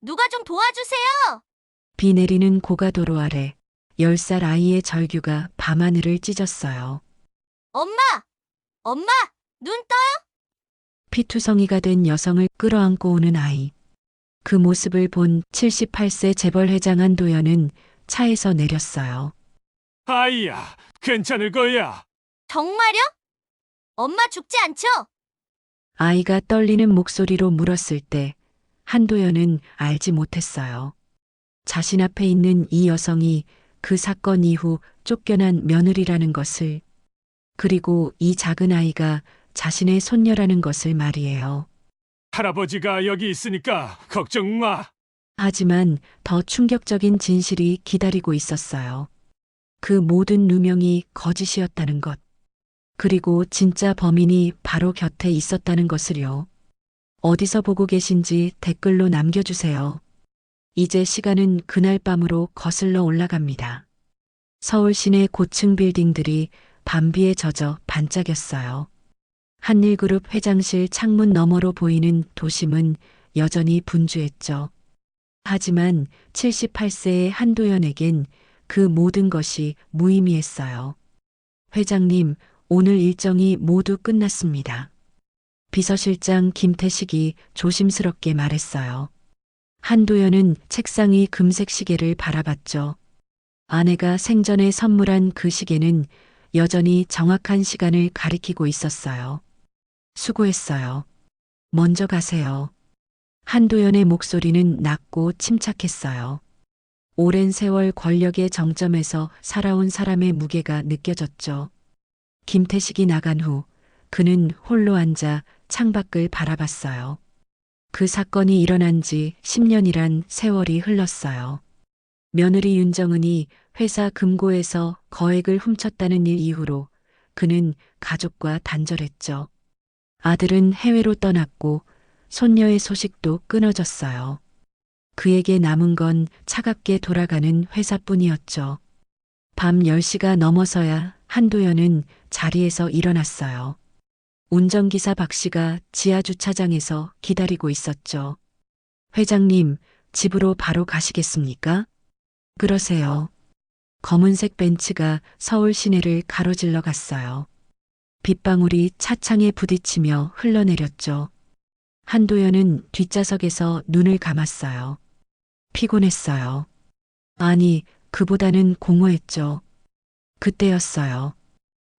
누가 좀 도와주세요! 비 내리는 고가도로 아래 10살 아이의 절규가 밤하늘을 찢었어요. 엄마! 엄마! 눈 떠요? 피투성이가 된 여성을 끌어안고 오는 아이. 그 모습을 본 78세 재벌 회장 한도연은 차에서 내렸어요. 아이야, 괜찮을 거야. 정말요? 엄마 죽지 않죠? 아이가 떨리는 목소리로 물었을 때 한도연은 알지 못했어요. 자신 앞에 있는 이 여성이 그 사건 이후 쫓겨난 며느리라는 것을, 그리고 이 작은 아이가 자신의 손녀라는 것을 말이에요. 할아버지가 여기 있으니까 걱정 마. 하지만 더 충격적인 진실이 기다리고 있었어요. 그 모든 누명이 거짓이었다는 것. 그리고 진짜 범인이 바로 곁에 있었다는 것을요. 어디서 보고 계신지 댓글로 남겨주세요. 이제 시간은 그날 밤으로 거슬러 올라갑니다. 서울 시내 고층 빌딩들이 밤비에 젖어 반짝였어요. 한일그룹 회장실 창문 너머로 보이는 도심은 여전히 분주했죠. 하지만 78세의 한도연에겐 그 모든 것이 무의미했어요. 회장님, 오늘 일정이 모두 끝났습니다. 비서실장 김태식이 조심스럽게 말했어요. 한도연은 책상 위 금색 시계를 바라봤죠. 아내가 생전에 선물한 그 시계는 여전히 정확한 시간을 가리키고 있었어요. 수고했어요. 먼저 가세요. 한도연의 목소리는 낮고 침착했어요. 오랜 세월 권력의 정점에서 살아온 사람의 무게가 느껴졌죠. 김태식이 나간 후 그는 홀로 앉아 창밖을 바라봤어요. 그 사건이 일어난 지 10년이란 세월이 흘렀어요. 며느리 윤정은이 회사 금고에서 거액을 훔쳤다는 일 이후로 그는 가족과 단절했죠. 아들은 해외로 떠났고 손녀의 소식도 끊어졌어요. 그에게 남은 건 차갑게 돌아가는 회사뿐이었죠. 밤 10시가 넘어서야 한도연은 자리에서 일어났어요. 운전기사 박 씨가 지하주차장에서 기다리고 있었죠. 회장님, 집으로 바로 가시겠습니까? 그러세요. 검은색 벤츠가 서울 시내를 가로질러 갔어요. 빗방울이 차창에 부딪히며 흘러내렸죠. 한도연은 뒷좌석에서 눈을 감았어요. 피곤했어요. 아니, 그보다는 공허했죠. 그때였어요.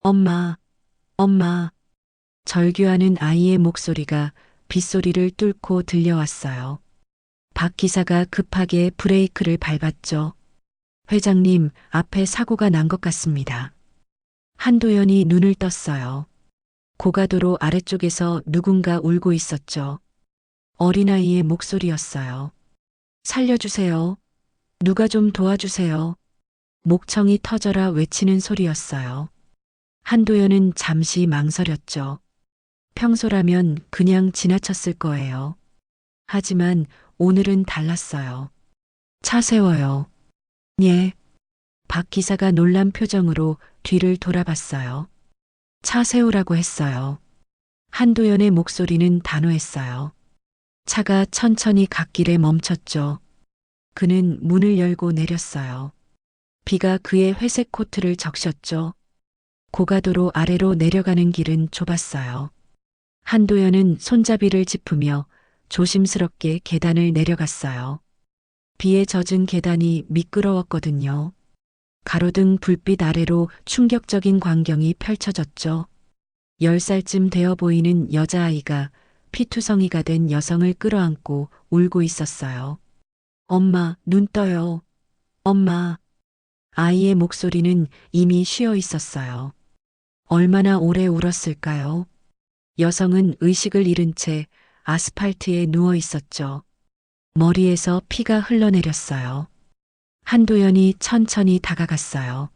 엄마, 엄마. 절규하는 아이의 목소리가 빗소리를 뚫고 들려왔어요. 박 기사가 급하게 브레이크를 밟았죠. 회장님, 앞에 사고가 난 것 같습니다. 한도연이 눈을 떴어요. 고가도로 아래쪽에서 누군가 울고 있었죠. 어린아이의 목소리였어요. 살려주세요. 누가 좀 도와주세요. 목청이 터져라 외치는 소리였어요. 한도연은 잠시 망설였죠. 평소라면 그냥 지나쳤을 거예요. 하지만 오늘은 달랐어요. 차 세워요. 예. 박 기사가 놀란 표정으로 뒤를 돌아봤어요. 차 세우라고 했어요. 한도연의 목소리는 단호했어요. 차가 천천히 갓길에 멈췄죠. 그는 문을 열고 내렸어요. 비가 그의 회색 코트를 적셨죠. 고가도로 아래로 내려가는 길은 좁았어요. 한도연은 손잡이를 짚으며 조심스럽게 계단을 내려갔어요. 비에 젖은 계단이 미끄러웠거든요. 가로등 불빛 아래로 충격적인 광경이 펼쳐졌죠. 10살쯤 되어 보이는 여자아이가 피투성이가 된 여성을 끌어안고 울고 있었어요. 엄마, 눈 떠요. 엄마. 아이의 목소리는 이미 쉬어 있었어요. 얼마나 오래 울었을까요? 여성은 의식을 잃은 채 아스팔트에 누워 있었죠. 머리에서 피가 흘러내렸어요. 한도연이 천천히 다가갔어요.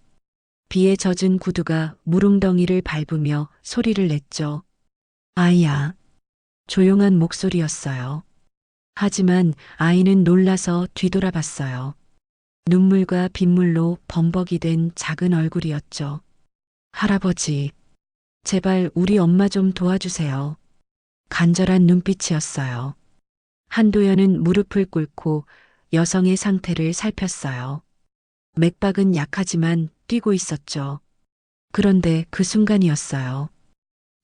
비에 젖은 구두가 무릉덩이를 밟으며 소리를 냈죠. 아이야. 조용한 목소리였어요. 하지만 아이는 놀라서 뒤돌아봤어요. 눈물과 빗물로 범벅이 된 작은 얼굴이었죠. 할아버지, 제발 우리 엄마 좀 도와주세요. 간절한 눈빛이었어요. 한도연은 무릎을 꿇고 여성의 상태를 살폈어요. 맥박은 약하지만 뛰고 있었죠. 그런데 그 순간이었어요.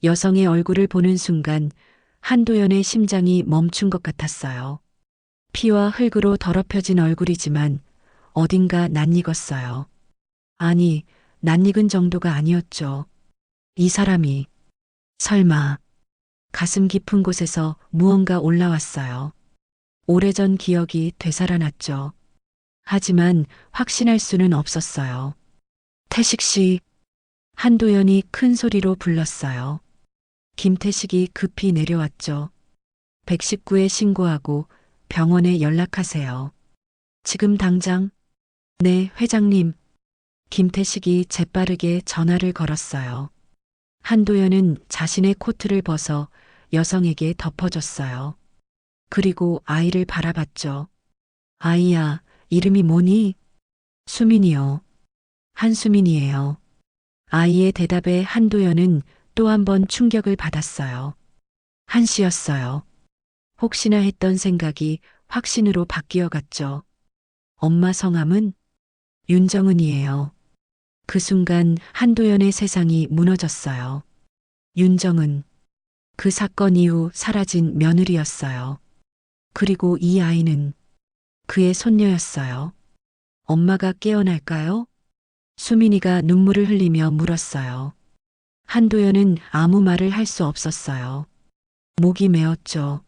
여성의 얼굴을 보는 순간 한도연의 심장이 멈춘 것 같았어요. 피와 흙으로 더럽혀진 얼굴이지만 어딘가 낯익었어요. 아니, 낯익은 정도가 아니었죠. 이 사람이 설마 가슴 깊은 곳에서 무언가 올라왔어요. 오래전 기억이 되살아났죠. 하지만 확신할 수는 없었어요. 태식 씨, 한도연이 큰 소리로 불렀어요. 김태식이 급히 내려왔죠. 119에 신고하고 병원에 연락하세요. 지금 당장? 네, 회장님. 김태식이 재빠르게 전화를 걸었어요. 한도연은 자신의 코트를 벗어 여성에게 덮어줬어요. 그리고 아이를 바라봤죠. 아이야, 이름이 뭐니? 수민이요. 한수민이에요. 아이의 대답에 한도연은 또 한 번 충격을 받았어요. 한씨였어요. 혹시나 했던 생각이 확신으로 바뀌어 갔죠. 엄마 성함은 윤정은이에요. 그 순간 한도연의 세상이 무너졌어요. 윤정은, 그 사건 이후 사라진 며느리였어요. 그리고 이 아이는 그의 손녀였어요. 엄마가 깨어날까요? 수민이가 눈물을 흘리며 물었어요. 한도연은 아무 말을 할 수 없었어요. 목이 메었죠.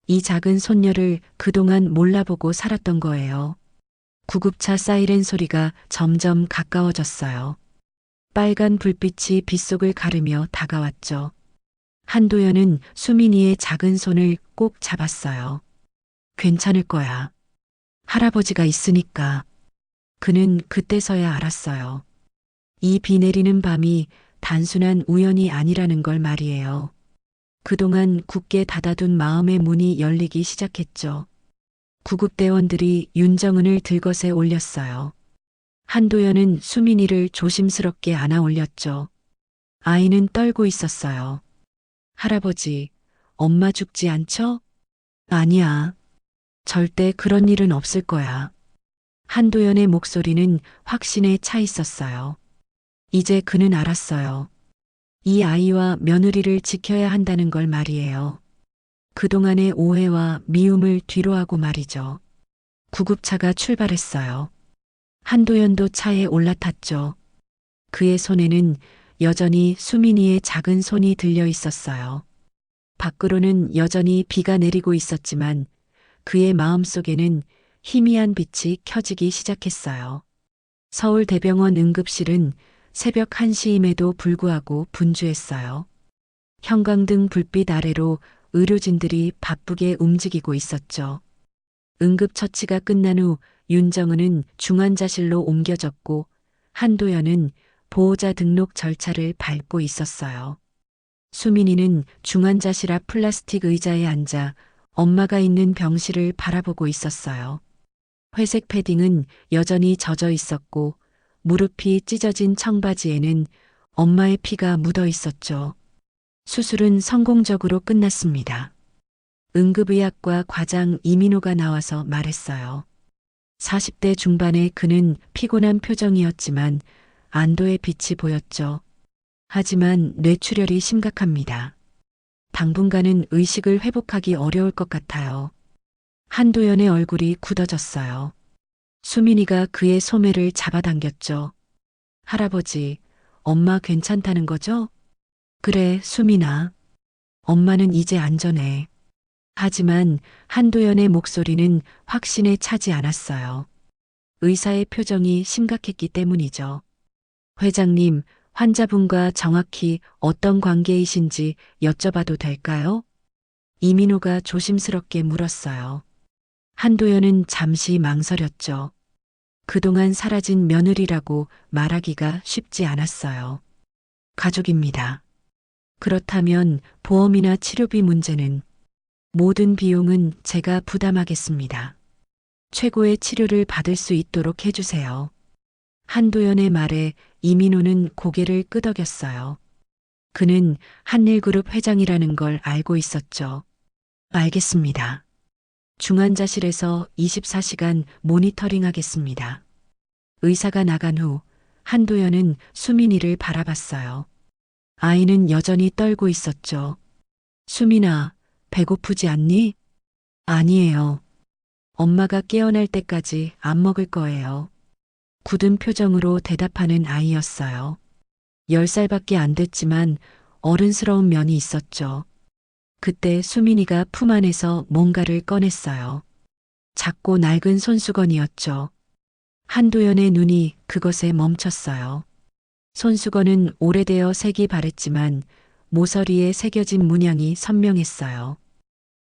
이 작은 손녀를 그동안 몰라보고 살았던 거예요. 구급차 사이렌 소리가 점점 가까워졌어요. 빨간 불빛이 빗속을 가르며 다가왔죠. 한도연은 수민이의 작은 손을 꼭 잡았어요. 괜찮을 거야. 할아버지가 있으니까. 그는 그때서야 알았어요. 이 비 내리는 밤이 단순한 우연이 아니라는 걸 말이에요. 그동안 굳게 닫아둔 마음의 문이 열리기 시작했죠. 구급대원들이 윤정은을 들것에 올렸어요. 한도연은 수민이를 조심스럽게 안아 올렸죠. 아이는 떨고 있었어요. 할아버지, 엄마 죽지 않죠? 아니야. 절대 그런 일은 없을 거야. 한도연의 목소리는 확신에 차 있었어요. 이제 그는 알았어요. 이 아이와 며느리를 지켜야 한다는 걸 말이에요. 그동안의 오해와 미움을 뒤로하고 말이죠. 구급차가 출발했어요. 한도연도 차에 올라탔죠. 그의 손에는 여전히 수민이의 작은 손이 들려 있었어요. 밖으로는 여전히 비가 내리고 있었지만 그의 마음속에는 희미한 빛이 켜지기 시작했어요. 서울대병원 응급실은 새벽 1시임에도 불구하고 분주했어요. 형광등 불빛 아래로 의료진들이 바쁘게 움직이고 있었죠. 응급처치가 끝난 후 윤정은은 중환자실로 옮겨졌고 한도연은 보호자 등록 절차를 밟고 있었어요. 수민이는 중환자실 앞 플라스틱 의자에 앉아 엄마가 있는 병실을 바라보고 있었어요. 회색 패딩은 여전히 젖어 있었고 무릎이 찢어진 청바지에는 엄마의 피가 묻어 있었죠. 수술은 성공적으로 끝났습니다. 응급의학과 과장 이민호가 나와서 말했어요. 40대 중반의 그는 피곤한 표정이었지만 안도의 빛이 보였죠. 하지만 뇌출혈이 심각합니다. 당분간은 의식을 회복하기 어려울 것 같아요. 한도연의 얼굴이 굳어졌어요. 수민이가 그의 소매를 잡아당겼죠. 할아버지, 엄마 괜찮다는 거죠? 그래, 수민아. 엄마는 이제 안전해. 하지만 한도연의 목소리는 확신에 차지 않았어요. 의사의 표정이 심각했기 때문이죠. 회장님, 환자분과 정확히 어떤 관계이신지 여쭤봐도 될까요? 이민호가 조심스럽게 물었어요. 한도연은 잠시 망설였죠. 그동안 사라진 며느리라고 말하기가 쉽지 않았어요. 가족입니다. 그렇다면 보험이나 치료비 문제는 모든 비용은 제가 부담하겠습니다. 최고의 치료를 받을 수 있도록 해주세요. 한도연의 말에 이민호는 고개를 끄덕였어요. 그는 한일그룹 회장이라는 걸 알고 있었죠. 알겠습니다. 중환자실에서 24시간 모니터링 하겠습니다. 의사가 나간 후 한도연은 수민이를 바라봤어요. 아이는 여전히 떨고 있었죠. 수민아, 배고프지 않니? 아니에요. 엄마가 깨어날 때까지 안 먹을 거예요. 굳은 표정으로 대답하는 아이였어요. 10살밖에 안 됐지만 어른스러운 면이 있었죠. 그때 수민이가 품 안에서 뭔가를 꺼냈어요. 작고 낡은 손수건이었죠. 한도연의 눈이 그것에 멈췄어요. 손수건은 오래되어 색이 바랬지만 모서리에 새겨진 문양이 선명했어요.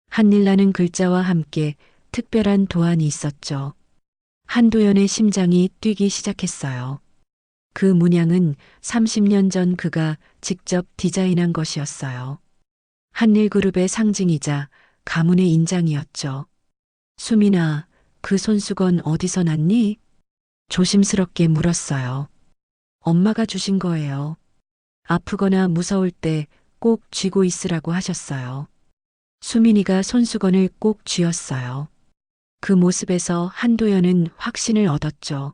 한일라는 글자와 함께 특별한 도안이 있었죠. 한도연의 심장이 뛰기 시작했어요. 그 문양은 30년 전 그가 직접 디자인한 것이었어요. 한일그룹의 상징이자 가문의 인장이었죠. 수민아, 그 손수건 어디서 났니? 조심스럽게 물었어요. 엄마가 주신 거예요. 아프거나 무서울 때 꼭 쥐고 있으라고 하셨어요. 수민이가 손수건을 꼭 쥐었어요. 그 모습에서 한도연은 확신을 얻었죠.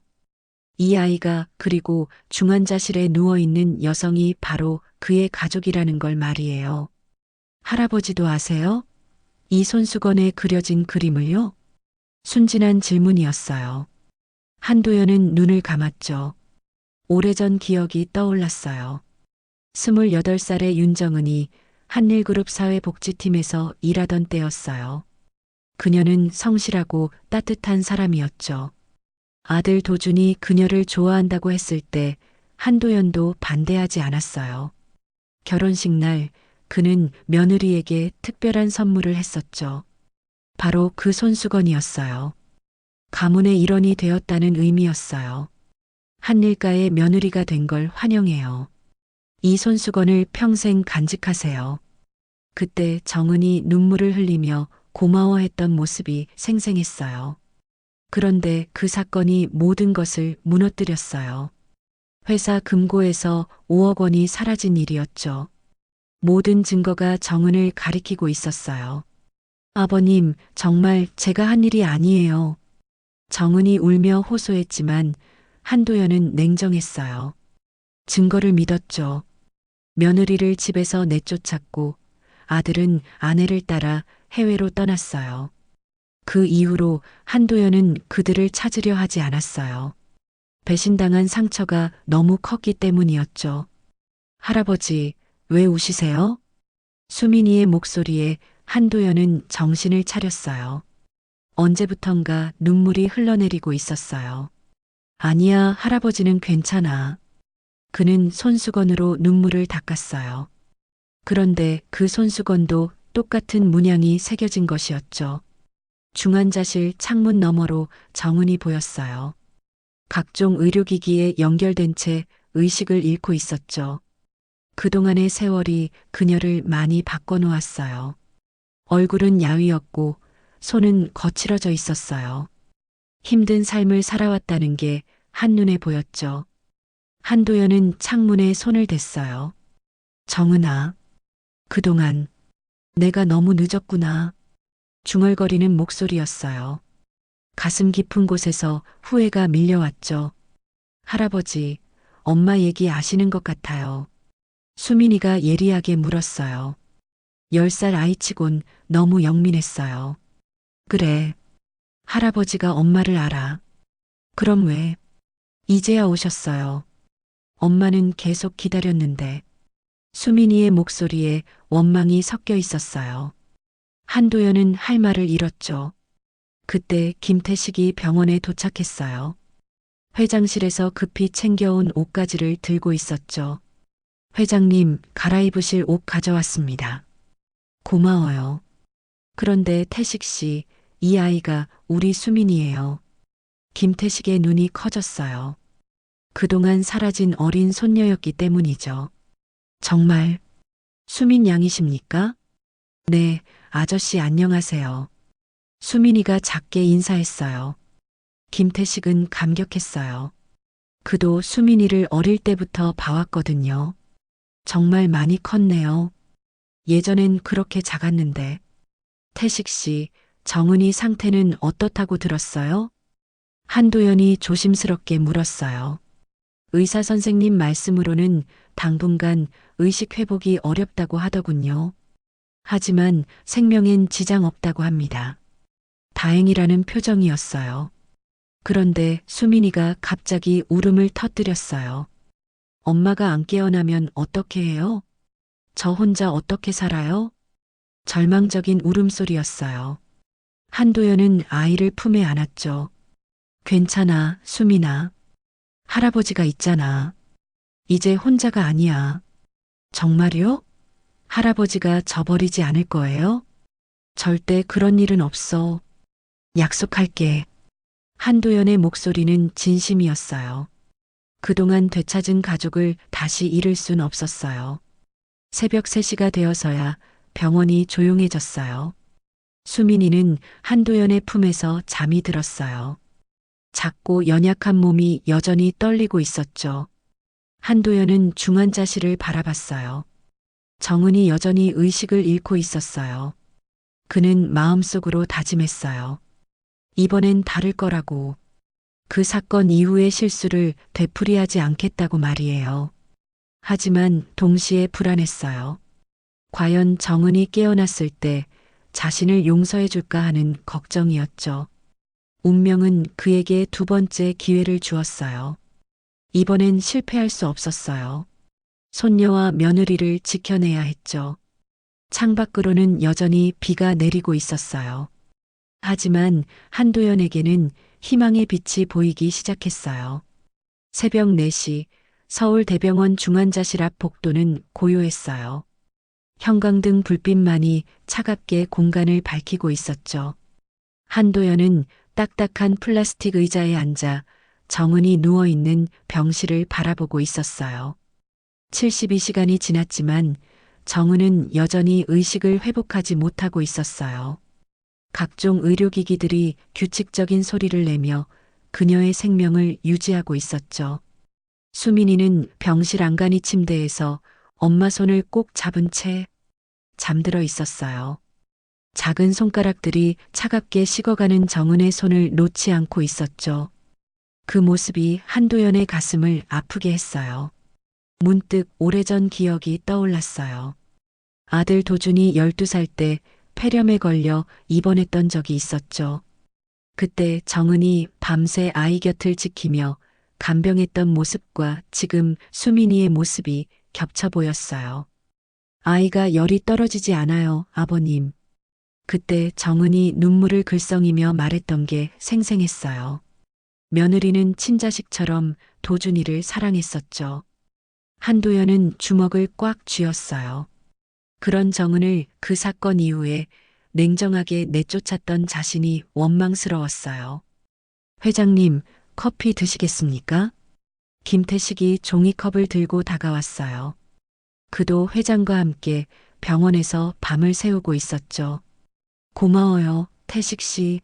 이 아이가 그리고 중환자실에 누워있는 여성이 바로 그의 가족이라는 걸 말이에요. 할아버지도 아세요? 이 손수건에 그려진 그림을요? 순진한 질문이었어요. 한도연은 눈을 감았죠. 오래전 기억이 떠올랐어요. 28살의 윤정은이 한일그룹 사회복지팀에서 일하던 때였어요. 그녀는 성실하고 따뜻한 사람이었죠. 아들 도준이 그녀를 좋아한다고 했을 때 한도연도 반대하지 않았어요. 결혼식 날 그는 며느리에게 특별한 선물을 했었죠. 바로 그 손수건이었어요. 가문의 일원이 되었다는 의미였어요. 한일가의 며느리가 된 걸 환영해요. 이 손수건을 평생 간직하세요. 그때 정은이 눈물을 흘리며 고마워했던 모습이 생생했어요. 그런데 그 사건이 모든 것을 무너뜨렸어요. 회사 금고에서 5억 원이 사라진 일이었죠. 모든 증거가 정은을 가리키고 있었어요. 아버님, 정말 제가 한 일이 아니에요. 정은이 울며 호소했지만 한도연은 냉정했어요. 증거를 믿었죠. 며느리를 집에서 내쫓았고 아들은 아내를 따라 해외로 떠났어요. 그 이후로 한도연은 그들을 찾으려 하지 않았어요. 배신당한 상처가 너무 컸기 때문이었죠. 할아버지, 왜 우시세요? 수민이의 목소리에 한도연은 정신을 차렸어요. 언제부턴가 눈물이 흘러내리고 있었어요. 아니야, 할아버지는 괜찮아. 그는 손수건으로 눈물을 닦았어요. 그런데 그 손수건도 똑같은 문양이 새겨진 것이었죠. 중환자실 창문 너머로 정은이 보였어요. 각종 의료기기에 연결된 채 의식을 잃고 있었죠. 그동안의 세월이 그녀를 많이 바꿔놓았어요. 얼굴은 야위었고 손은 거칠어져 있었어요. 힘든 삶을 살아왔다는 게 한눈에 보였죠. 한도연은 창문에 손을 댔어요. 정은아, 그동안 내가 너무 늦었구나. 중얼거리는 목소리였어요. 가슴 깊은 곳에서 후회가 밀려왔죠. 할아버지, 엄마 얘기 아시는 것 같아요. 수민이가 예리하게 물었어요. 10살 아이치곤 너무 영민했어요. 그래, 할아버지가 엄마를 알아. 그럼 왜? 이제야 오셨어요. 엄마는 계속 기다렸는데 수민이의 목소리에 원망이 섞여 있었어요. 한도연은 할 말을 잃었죠. 그때 김태식이 병원에 도착했어요. 회장실에서 급히 챙겨온 옷가지를 들고 있었죠. 회장님, 갈아입으실 옷 가져왔습니다. 고마워요. 그런데 태식 씨, 이 아이가 우리 수민이에요. 김태식의 눈이 커졌어요. 그동안 사라진 어린 손녀였기 때문이죠. 정말 수민 양이십니까? 네, 아저씨 안녕하세요. 수민이가 작게 인사했어요. 김태식은 감격했어요. 그도 수민이를 어릴 때부터 봐왔거든요. 정말 많이 컸네요. 예전엔 그렇게 작았는데. 태식 씨, 정은이 상태는 어떻다고 들었어요? 한도연이 조심스럽게 물었어요. 의사 선생님 말씀으로는 당분간 의식 회복이 어렵다고 하더군요. 하지만 생명엔 지장 없다고 합니다. 다행이라는 표정이었어요. 그런데 수민이가 갑자기 울음을 터뜨렸어요. 엄마가 안 깨어나면 어떻게 해요? 저 혼자 어떻게 살아요? 절망적인 울음소리였어요. 한도연은 아이를 품에 안았죠. 괜찮아, 수민아. 할아버지가 있잖아. 이제 혼자가 아니야. 정말요? 할아버지가 저버리지 않을 거예요? 절대 그런 일은 없어. 약속할게. 한도연의 목소리는 진심이었어요. 그동안 되찾은 가족을 다시 잃을 순 없었어요. 새벽 3시가 되어서야 병원이 조용해졌어요. 수민이는 한도연의 품에서 잠이 들었어요. 작고 연약한 몸이 여전히 떨리고 있었죠. 한도연은 중환자실을 바라봤어요. 정은이 여전히 의식을 잃고 있었어요. 그는 마음속으로 다짐했어요. 이번엔 다를 거라고. 그 사건 이후의 실수를 되풀이하지 않겠다고 말이에요. 하지만 동시에 불안했어요. 과연 정은이 깨어났을 때 자신을 용서해 줄까 하는 걱정이었죠. 운명은 그에게 2번째 기회를 주었어요. 이번엔 실패할 수 없었어요. 손녀와 며느리를 지켜내야 했죠. 창밖으로는 여전히 비가 내리고 있었어요. 하지만 한도연에게는 희망의 빛이 보이기 시작했어요. 새벽 4시 서울대병원 중환자실 앞 복도는 고요했어요. 형광등 불빛만이 차갑게 공간을 밝히고 있었죠. 한도연은 딱딱한 플라스틱 의자에 앉아 정은이 누워있는 병실을 바라보고 있었어요. 72시간이 지났지만 정은은 여전히 의식을 회복하지 못하고 있었어요. 각종 의료기기들이 규칙적인 소리를 내며 그녀의 생명을 유지하고 있었죠. 수민이는 병실 안간히 침대에서 엄마 손을 꼭 잡은 채 잠들어 있었어요. 작은 손가락들이 차갑게 식어가는 정은의 손을 놓지 않고 있었죠. 그 모습이 한도연의 가슴을 아프게 했어요. 문득 오래전 기억이 떠올랐어요. 아들 도준이 12살 때 폐렴에 걸려 입원했던 적이 있었죠. 그때 정은이 밤새 아이 곁을 지키며 간병했던 모습과 지금 수민이의 모습이 겹쳐 보였어요. 아이가 열이 떨어지지 않아요, 아버님. 그때 정은이 눈물을 글썽이며 말했던 게 생생했어요. 며느리는 친자식처럼 도준이를 사랑했었죠. 한도연은 주먹을 꽉 쥐었어요. 그런 정은을 그 사건 이후에 냉정하게 내쫓았던 자신이 원망스러웠어요. 회장님, 커피 드시겠습니까? 김태식이 종이컵을 들고 다가왔어요. 그도 회장과 함께 병원에서 밤을 새우고 있었죠. 고마워요, 태식 씨.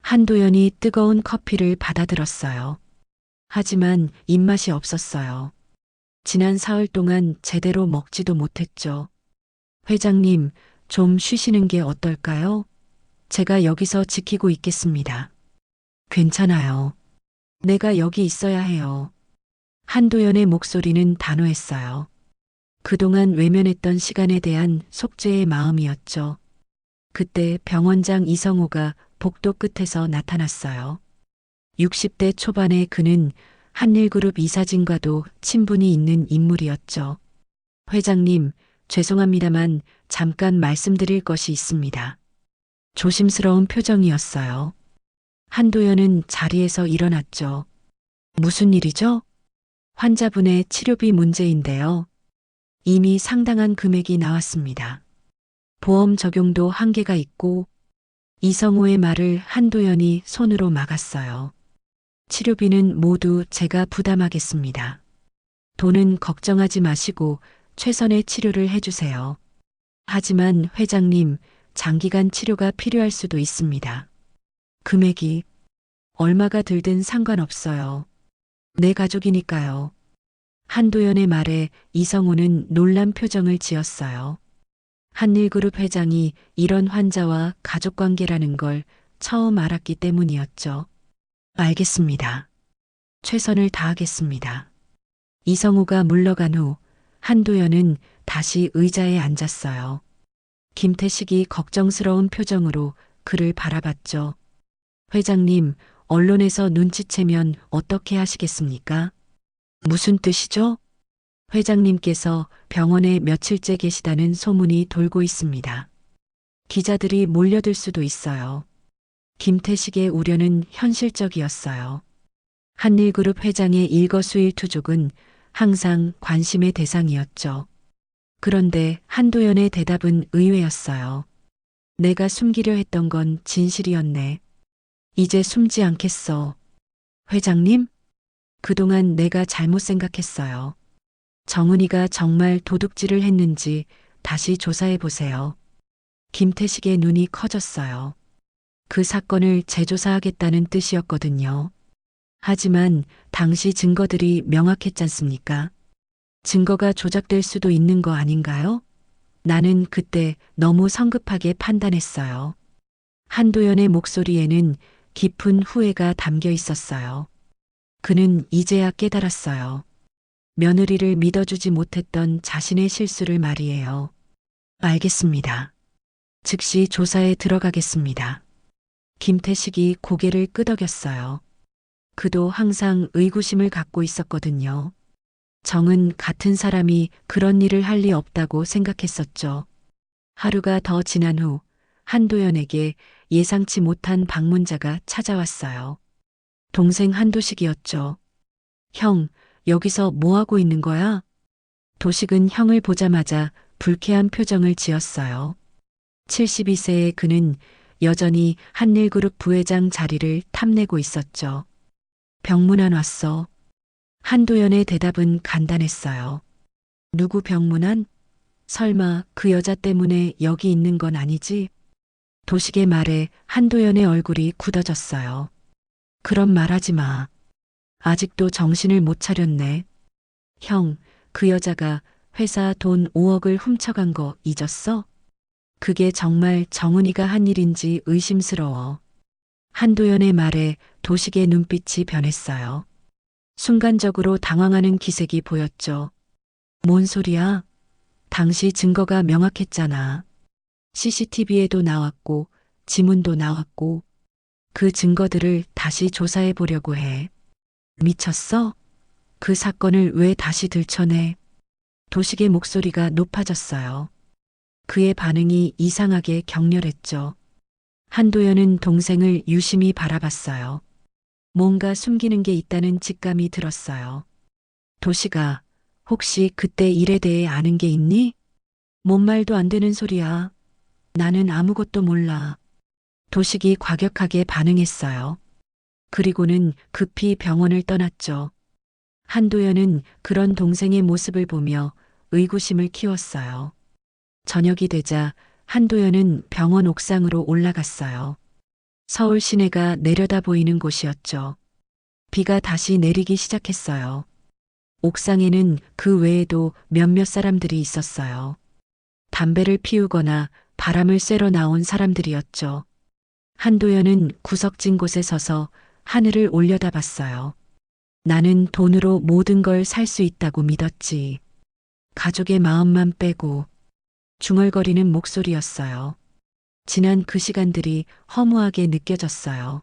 한도연이 뜨거운 커피를 받아들었어요. 하지만 입맛이 없었어요. 지난 사흘 동안 제대로 먹지도 못했죠. 회장님, 좀 쉬시는 게 어떨까요? 제가 여기서 지키고 있겠습니다. 괜찮아요. 내가 여기 있어야 해요. 한도연의 목소리는 단호했어요. 그동안 외면했던 시간에 대한 속죄의 마음이었죠. 그때 병원장 이성호가 복도 끝에서 나타났어요. 60대 초반의 그는 한일그룹 이사진과도 친분이 있는 인물이었죠. 회장님, 죄송합니다만 잠깐 말씀드릴 것이 있습니다. 조심스러운 표정이었어요. 한도연은 자리에서 일어났죠. 무슨 일이죠? 환자분의 치료비 문제인데요. 이미 상당한 금액이 나왔습니다. 보험 적용도 한계가 있고 이성호의 말을 한도연이 손으로 막았어요. 치료비는 모두 제가 부담하겠습니다. 돈은 걱정하지 마시고 최선의 치료를 해주세요. 하지만 회장님, 장기간 치료가 필요할 수도 있습니다. 금액이 얼마가 들든 상관없어요. 내 가족이니까요. 한도연의 말에 이성호는 놀란 표정을 지었어요. 한일그룹 회장이 이런 환자와 가족관계라는 걸 처음 알았기 때문이었죠. 알겠습니다. 최선을 다하겠습니다. 이성우가 물러간 후 한도연은 다시 의자에 앉았어요. 김태식이 걱정스러운 표정으로 그를 바라봤죠. 회장님, 언론에서 눈치채면 어떻게 하시겠습니까? 무슨 뜻이죠? 회장님께서 병원에 며칠째 계시다는 소문이 돌고 있습니다. 기자들이 몰려들 수도 있어요. 김태식의 우려는 현실적이었어요. 한일그룹 회장의 일거수일투족은 항상 관심의 대상이었죠. 그런데 한도연의 대답은 의외였어요. 내가 숨기려 했던 건 진실이었네. 이제 숨지 않겠어. 회장님? 그동안 내가 잘못 생각했어요. 정은이가 정말 도둑질을 했는지 다시 조사해 보세요. 김태식의 눈이 커졌어요. 그 사건을 재조사하겠다는 뜻이었거든요. 하지만 당시 증거들이 명확했잖습니까? 증거가 조작될 수도 있는 거 아닌가요? 나는 그때 너무 성급하게 판단했어요. 한도연의 목소리에는 깊은 후회가 담겨 있었어요. 그는 이제야 깨달았어요. 며느리를 믿어주지 못했던 자신의 실수를 말이에요. 알겠습니다. 즉시 조사에 들어가겠습니다. 김태식이 고개를 끄덕였어요. 그도 항상 의구심을 갖고 있었거든요. 정은 같은 사람이 그런 일을 할 리 없다고 생각했었죠. 하루가 더 지난 후 한도연에게 예상치 못한 방문자가 찾아왔어요. 동생 한도식이었죠. 형, 여기서 뭐 하고 있는 거야? 도식은 형을 보자마자 불쾌한 표정을 지었어요. 72세의 그는 여전히 한일그룹 부회장 자리를 탐내고 있었죠. 병문안 왔어. 한도연의 대답은 간단했어요. 누구 병문안? 설마 그 여자 때문에 여기 있는 건 아니지? 도식의 말에 한도연의 얼굴이 굳어졌어요. 그런 말 하지 마. 아직도 정신을 못 차렸네. 형, 그 여자가 회사 돈 5억을 훔쳐간 거 잊었어? 그게 정말 정은이가 한 일인지 의심스러워. 한도연의 말에 도식의 눈빛이 변했어요. 순간적으로 당황하는 기색이 보였죠. 뭔 소리야? 당시 증거가 명확했잖아. CCTV에도 나왔고 지문도 나왔고 그 증거들을 다시 조사해 보려고 해. 미쳤어? 그 사건을 왜 다시 들춰내? 도식의 목소리가 높아졌어요. 그의 반응이 이상하게 격렬했죠. 한도연은 동생을 유심히 바라봤어요. 뭔가 숨기는 게 있다는 직감이 들었어요. 도식아, 혹시 그때 일에 대해 아는 게 있니? 뭔 말도 안 되는 소리야. 나는 아무것도 몰라. 도식이 과격하게 반응했어요. 그리고는 급히 병원을 떠났죠. 한도연은 그런 동생의 모습을 보며 의구심을 키웠어요. 저녁이 되자 한도연은 병원 옥상으로 올라갔어요. 서울 시내가 내려다 보이는 곳이었죠. 비가 다시 내리기 시작했어요. 옥상에는 그 외에도 몇몇 사람들이 있었어요. 담배를 피우거나 바람을 쐬러 나온 사람들이었죠. 한도연은 구석진 곳에 서서 하늘을 올려다봤어요. 나는 돈으로 모든 걸 살 수 있다고 믿었지. 가족의 마음만 빼고. 중얼거리는 목소리였어요. 지난 그 시간들이 허무하게 느껴졌어요.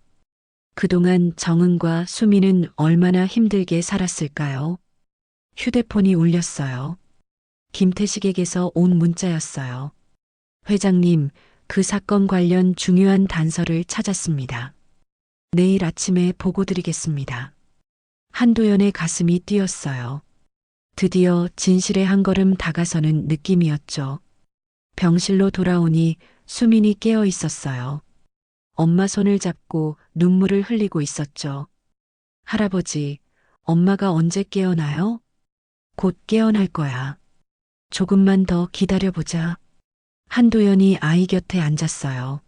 그동안 정은과 수미는 얼마나 힘들게 살았을까요? 휴대폰이 울렸어요. 김태식에게서 온 문자였어요. 회장님, 그 사건 관련 중요한 단서를 찾았습니다. 내일 아침에 보고 드리겠습니다. 한도연의 가슴이 뛰었어요. 드디어 진실의 한 걸음 다가서는 느낌이었죠. 병실로 돌아오니 수민이 깨어 있었어요. 엄마 손을 잡고 눈물을 흘리고 있었죠. 할아버지, 엄마가 언제 깨어나요? 곧 깨어날 거야. 조금만 더 기다려보자. 한도연이 아이 곁에 앉았어요.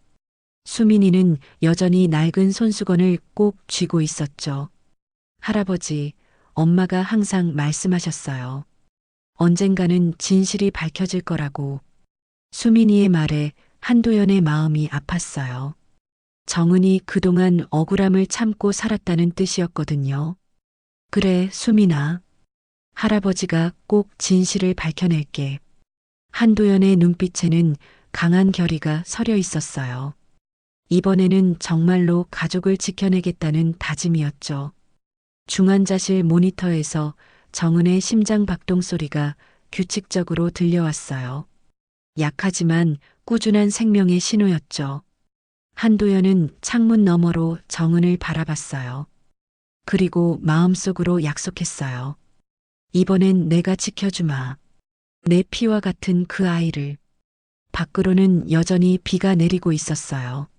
수민이는 여전히 낡은 손수건을 꼭 쥐고 있었죠. 할아버지, 엄마가 항상 말씀하셨어요. 언젠가는 진실이 밝혀질 거라고. 수민이의 말에 한도연의 마음이 아팠어요. 정은이 그동안 억울함을 참고 살았다는 뜻이었거든요. 그래, 수민아. 할아버지가 꼭 진실을 밝혀낼게. 한도연의 눈빛에는 강한 결의가 서려 있었어요. 이번에는 정말로 가족을 지켜내겠다는 다짐이었죠. 중환자실 모니터에서 정은의 심장 박동 소리가 규칙적으로 들려왔어요. 약하지만 꾸준한 생명의 신호였죠. 한도연은 창문 너머로 정은을 바라봤어요. 그리고 마음속으로 약속했어요. 이번엔 내가 지켜주마. 내 피와 같은 그 아이를. 밖으로는 여전히 비가 내리고 있었어요.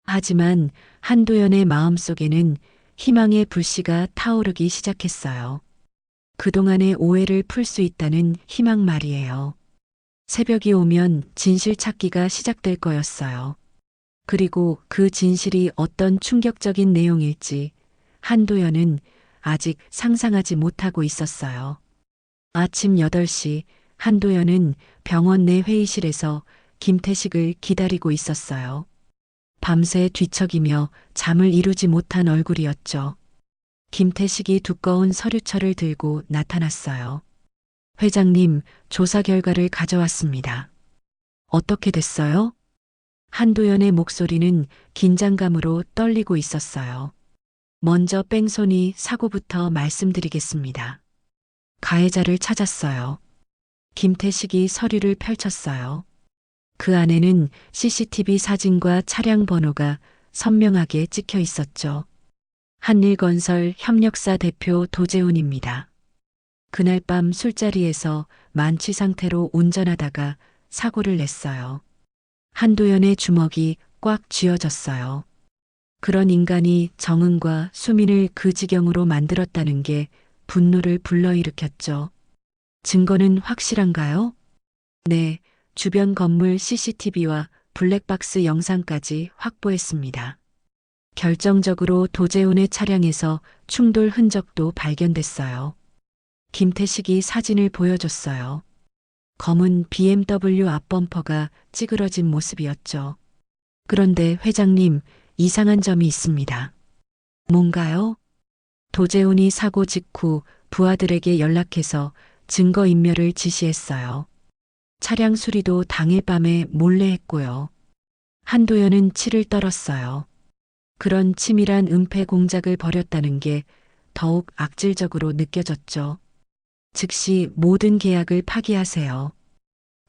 하지만 한도연의 마음속에는 희망의 불씨가 타오르기 시작했어요. 그동안의 오해를 풀 수 있다는 희망 말이에요. 새벽이 오면 진실 찾기가 시작될 거였어요. 그리고 그 진실이 어떤 충격적인 내용일지 한도연은 아직 상상하지 못하고 있었어요. 아침 8시 한도연은 병원 내 회의실에서 김태식을 기다리고 있었어요. 밤새 뒤척이며 잠을 이루지 못한 얼굴이었죠. 김태식이 두꺼운 서류철을 들고 나타났어요. 회장님, 조사 결과를 가져왔습니다. 어떻게 됐어요? 한도연의 목소리는 긴장감으로 떨리고 있었어요. 먼저 뺑소니 사고부터 말씀드리겠습니다. 가해자를 찾았어요. 김태식이 서류를 펼쳤어요. 그 안에는 CCTV 사진과 차량 번호가 선명하게 찍혀 있었죠. 한일건설 협력사 대표 도재훈입니다. 그날 밤 술자리에서 만취 상태로 운전하다가 사고를 냈어요. 한도연의 주먹이 꽉 쥐어졌어요. 그런 인간이 정은과 수민을 그 지경으로 만들었다는 게 분노를 불러일으켰죠. 증거는 확실한가요? 네, 주변 건물 CCTV와 블랙박스 영상까지 확보했습니다. 결정적으로 도재훈의 차량에서 충돌 흔적도 발견됐어요. 김태식이 사진을 보여줬어요. 검은 BMW 앞범퍼가 찌그러진 모습이었죠. 그런데 회장님, 이상한 점이 있습니다. 뭔가요? 도재훈이 사고 직후 부하들에게 연락해서 증거인멸을 지시했어요. 차량 수리도 당일 밤에 몰래 했고요. 한도연은 치를 떨었어요. 그런 치밀한 은폐 공작을 벌였다는 게 더욱 악질적으로 느껴졌죠. 즉시 모든 계약을 파기하세요.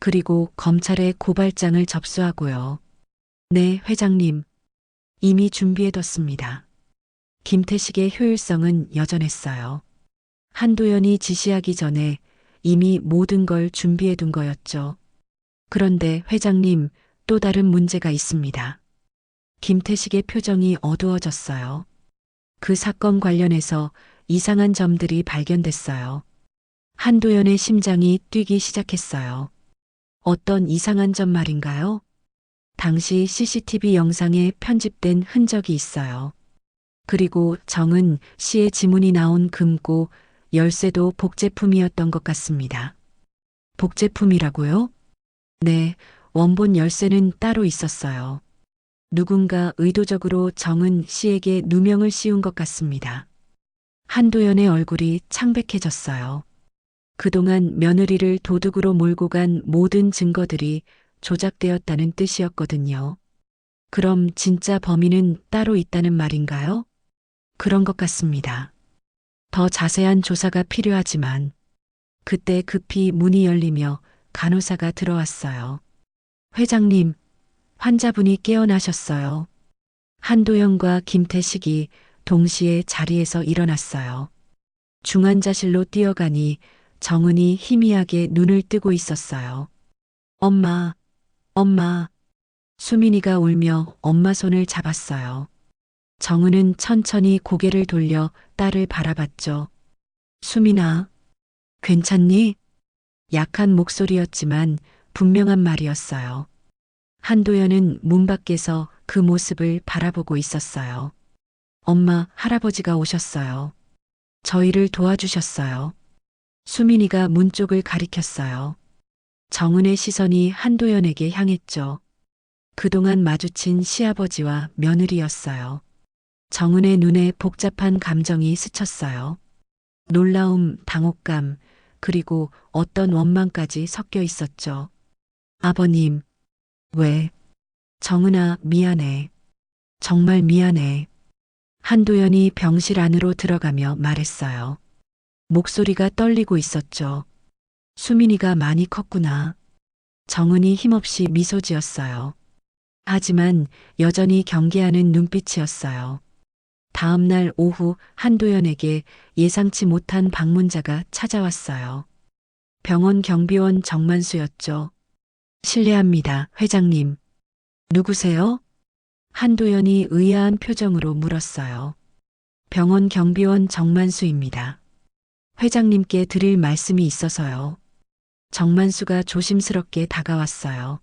그리고 검찰에 고발장을 접수하고요. 네, 회장님. 이미 준비해뒀습니다. 김태식의 효율성은 여전했어요. 한도연이 지시하기 전에 이미 모든 걸 준비해둔 거였죠. 그런데 회장님, 또 다른 문제가 있습니다. 김태식의 표정이 어두워졌어요. 그 사건 관련해서 이상한 점들이 발견됐어요. 한도연의 심장이 뛰기 시작했어요. 어떤 이상한 점 말인가요? 당시 CCTV 영상에 편집된 흔적이 있어요. 그리고 정은 씨의 지문이 나온 금고, 열쇠도 복제품이었던 것 같습니다. 복제품이라고요? 네, 원본 열쇠는 따로 있었어요. 누군가 의도적으로 정은 씨에게 누명을 씌운 것 같습니다. 한도연의 얼굴이 창백해졌어요. 그동안 며느리를 도둑으로 몰고 간 모든 증거들이 조작되었다는 뜻이었거든요. 그럼 진짜 범인은 따로 있다는 말인가요? 그런 것 같습니다. 더 자세한 조사가 필요하지만 그때 급히 문이 열리며 간호사가 들어왔어요. 회장님, 환자분이 깨어나셨어요. 한도연과 김태식이 동시에 자리에서 일어났어요. 중환자실로 뛰어가니 정은이 희미하게 눈을 뜨고 있었어요. 엄마, 엄마. 수민이가 울며 엄마 손을 잡았어요. 정은은 천천히 고개를 돌려 딸을 바라봤죠. 수민아, 괜찮니? 약한 목소리였지만 분명한 말이었어요. 한도연은 문 밖에서 그 모습을 바라보고 있었어요. 엄마, 할아버지가 오셨어요. 저희를 도와주셨어요. 수민이가 문 쪽을 가리켰어요. 정은의 시선이 한도연에게 향했죠. 그동안 마주친 시아버지와 며느리였어요. 정은의 눈에 복잡한 감정이 스쳤어요. 놀라움, 당혹감, 그리고 어떤 원망까지 섞여 있었죠. 아버님, 왜? 정은아, 미안해. 정말 미안해. 한도연이 병실 안으로 들어가며 말했어요. 목소리가 떨리고 있었죠. 수민이가 많이 컸구나. 정은이 힘없이 미소 지었어요. 하지만 여전히 경계하는 눈빛이었어요. 다음 날 오후 한도연에게 예상치 못한 방문자가 찾아왔어요. 병원 경비원 정만수였죠. 실례합니다, 회장님. 누구세요? 한도연이 의아한 표정으로 물었어요. 병원 경비원 정만수입니다. 회장님께 드릴 말씀이 있어서요. 정만수가 조심스럽게 다가왔어요.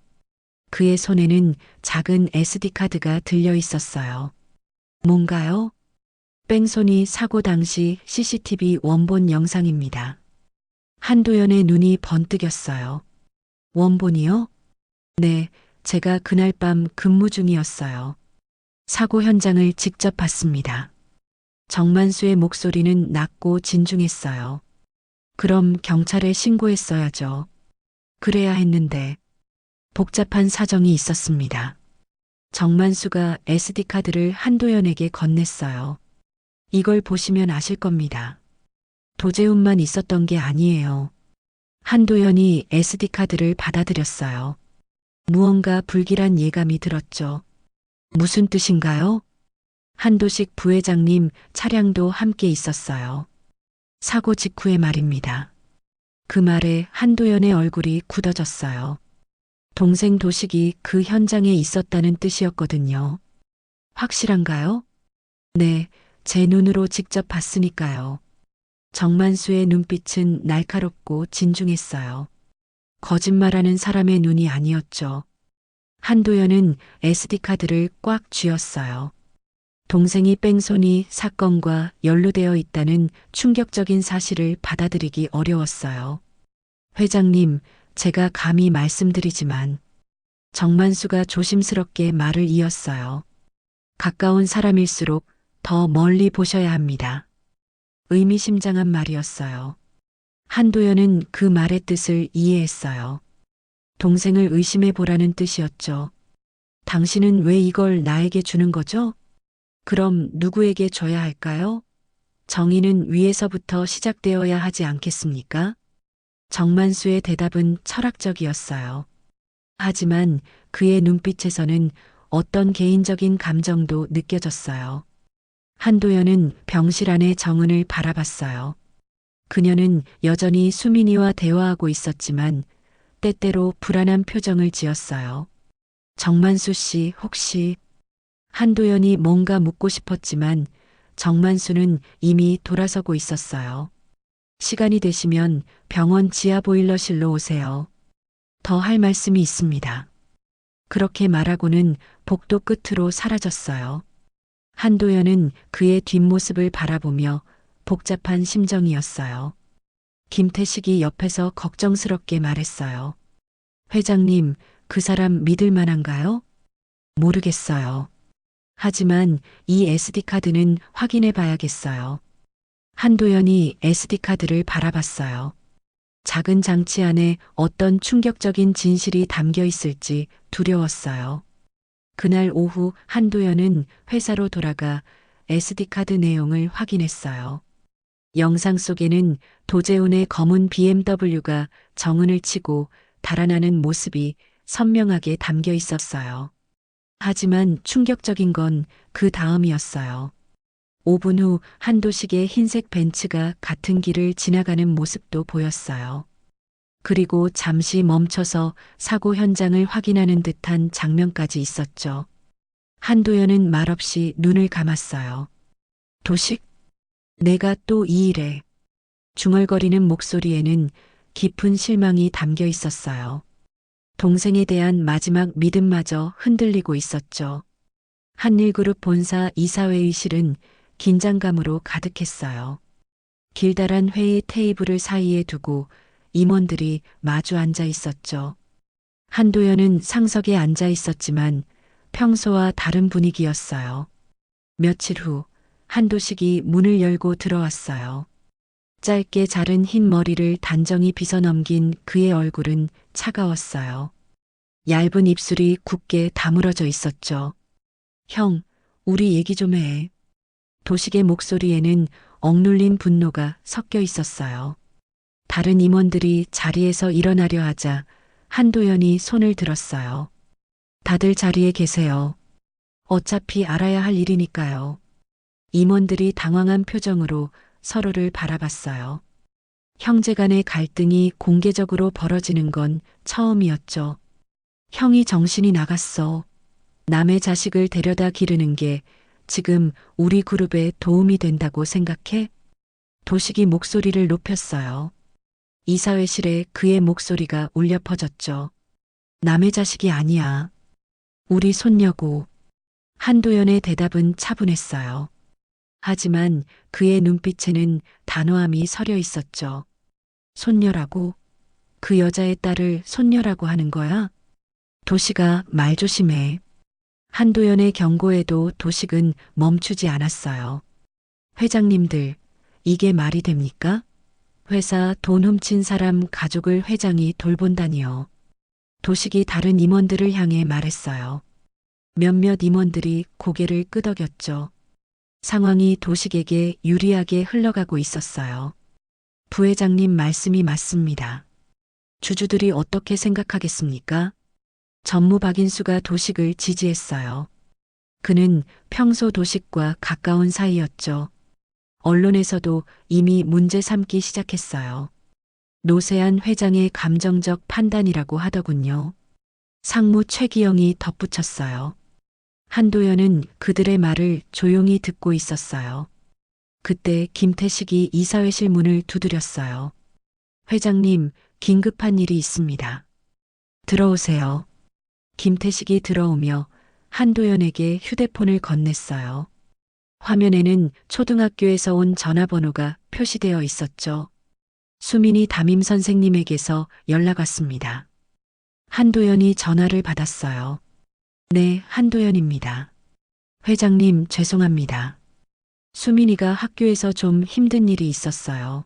그의 손에는 작은 SD카드가 들려 있었어요. 뭔가요? 뺑소니 사고 당시 CCTV 원본 영상입니다. 한도연의 눈이 번뜩였어요. 원본이요? 네, 제가 그날 밤 근무 중이었어요. 사고 현장을 직접 봤습니다. 정만수의 목소리는 낮고 진중했어요. 그럼 경찰에 신고했어야죠. 그래야 했는데 복잡한 사정이 있었습니다. 정만수가 SD카드를 한도연에게 건넸어요. 이걸 보시면 아실 겁니다. 도재훈만 있었던 게 아니에요. 한도연이 SD카드를 받아들였어요. 무언가 불길한 예감이 들었죠. 무슨 뜻인가요? 한도식 부회장님 차량도 함께 있었어요. 사고 직후의 말입니다. 그 말에 한도연의 얼굴이 굳어졌어요. 동생 도식이 그 현장에 있었다는 뜻이었거든요. 확실한가요? 네, 제 눈으로 직접 봤으니까요. 정만수의 눈빛은 날카롭고 진중했어요. 거짓말하는 사람의 눈이 아니었죠. 한도연은 SD카드를 꽉 쥐었어요. 동생이 뺑소니 사건과 연루되어 있다는 충격적인 사실을 받아들이기 어려웠어요. 회장님, 제가 감히 말씀드리지만 정만수가 조심스럽게 말을 이었어요. 가까운 사람일수록 더 멀리 보셔야 합니다. 의미심장한 말이었어요. 한도연은 그 말의 뜻을 이해했어요. 동생을 의심해 보라는 뜻이었죠. 당신은 왜 이걸 나에게 주는 거죠? 그럼 누구에게 줘야 할까요? 정의는 위에서부터 시작되어야 하지 않겠습니까? 정만수의 대답은 철학적이었어요. 하지만 그의 눈빛에서는 어떤 개인적인 감정도 느껴졌어요. 한도연은 병실 안의 정은을 바라봤어요. 그녀는 여전히 수민이와 대화하고 있었지만 때때로 불안한 표정을 지었어요. 정만수 씨, 혹시... 한도연이 뭔가 묻고 싶었지만 정만수는 이미 돌아서고 있었어요. 시간이 되시면 병원 지하 보일러실로 오세요. 더 할 말씀이 있습니다. 그렇게 말하고는 복도 끝으로 사라졌어요. 한도연은 그의 뒷모습을 바라보며 복잡한 심정이었어요. 김태식이 옆에서 걱정스럽게 말했어요. 회장님, 그 사람 믿을 만한가요? 모르겠어요. 하지만 이 SD카드는 확인해 봐야겠어요. 한도연이 SD카드를 바라봤어요. 작은 장치 안에 어떤 충격적인 진실이 담겨 있을지 두려웠어요. 그날 오후 한도연은 회사로 돌아가 SD카드 내용을 확인했어요. 영상 속에는 도재훈의 검은 BMW가 정은을 치고 달아나는 모습이 선명하게 담겨 있었어요. 하지만 충격적인 건 그 다음이었어요. 5분 후 한도식의 흰색 벤츠가 같은 길을 지나가는 모습도 보였어요. 그리고 잠시 멈춰서 사고 현장을 확인하는 듯한 장면까지 있었죠. 한도연은 말없이 눈을 감았어요. 도식? 내가 또 이 일에. 중얼거리는 목소리에는 깊은 실망이 담겨 있었어요. 동생에 대한 마지막 믿음마저 흔들리고 있었죠. 한일그룹 본사 이사회의실은 긴장감으로 가득했어요. 길다란 회의 테이블을 사이에 두고 임원들이 마주 앉아 있었죠. 한도연은 상석에 앉아 있었지만 평소와 다른 분위기였어요. 며칠 후 한도식이 문을 열고 들어왔어요. 짧게 자른 흰 머리를 단정히 빗어 넘긴 그의 얼굴은 차가웠어요. 얇은 입술이 굳게 다물어져 있었죠. 형, 우리 얘기 좀 해. 도식의 목소리에는 억눌린 분노가 섞여 있었어요. 다른 임원들이 자리에서 일어나려 하자 한도연이 손을 들었어요. 다들 자리에 계세요. 어차피 알아야 할 일이니까요. 임원들이 당황한 표정으로 서로를 바라봤어요. 형제 간의 갈등이 공개적으로 벌어지는 건 처음이었죠. 형이 정신이 나갔어. 남의 자식을 데려다 기르는 게 지금 우리 그룹에 도움이 된다고 생각해? 도식이 목소리를 높였어요. 이사회실에 그의 목소리가 울려 퍼졌죠. 남의 자식이 아니야. 우리 손녀고. 한도연의 대답은 차분했어요. 하지만 그의 눈빛에는 단호함이 서려 있었죠. 손녀라고? 그 여자의 딸을 손녀라고 하는 거야? 도식아, 말 조심해. 한도연의 경고에도 도식은 멈추지 않았어요. 회장님들, 이게 말이 됩니까? 회사 돈 훔친 사람 가족을 회장이 돌본다니요. 도식이 다른 임원들을 향해 말했어요. 몇몇 임원들이 고개를 끄덕였죠. 상황이 도식에게 유리하게 흘러가고 있었어요. 부회장님 말씀이 맞습니다. 주주들이 어떻게 생각하겠습니까? 전무 박인수가 도식을 지지했어요. 그는 평소 도식과 가까운 사이였죠. 언론에서도 이미 문제 삼기 시작했어요. 노세한 회장의 감정적 판단이라고 하더군요. 상무 최기영이 덧붙였어요. 한도연은 그들의 말을 조용히 듣고 있었어요. 그때 김태식이 이사회실 문을 두드렸어요. 회장님, 긴급한 일이 있습니다. 들어오세요. 김태식이 들어오며 한도연에게 휴대폰을 건넸어요. 화면에는 초등학교에서 온 전화번호가 표시되어 있었죠. 수민이 담임 선생님에게서 연락 왔습니다. 한도연이 전화를 받았어요. 네, 한도연입니다. 회장님, 죄송합니다. 수민이가 학교에서 좀 힘든 일이 있었어요.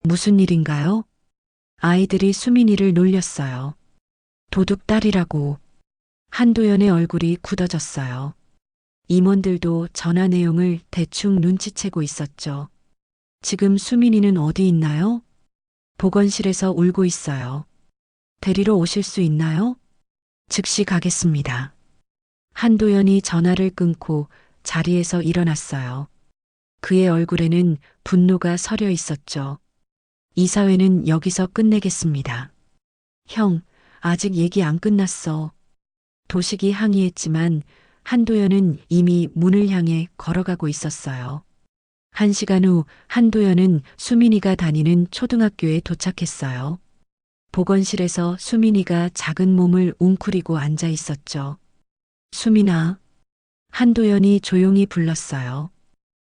무슨 일인가요? 아이들이 수민이를 놀렸어요. 도둑 딸이라고. 한도연의 얼굴이 굳어졌어요. 임원들도 전화 내용을 대충 눈치채고 있었죠. 지금 수민이는 어디 있나요? 보건실에서 울고 있어요. 데리러 오실 수 있나요? 즉시 가겠습니다. 한도연이 전화를 끊고 자리에서 일어났어요. 그의 얼굴에는 분노가 서려 있었죠. 이사회는 여기서 끝내겠습니다. 형, 아직 얘기 안 끝났어. 도식이 항의했지만 한도연은 이미 문을 향해 걸어가고 있었어요. 1시간 후 한도연은 수민이가 다니는 초등학교에 도착했어요. 보건실에서 수민이가 작은 몸을 웅크리고 앉아 있었죠. 수민아. 한도연이 조용히 불렀어요.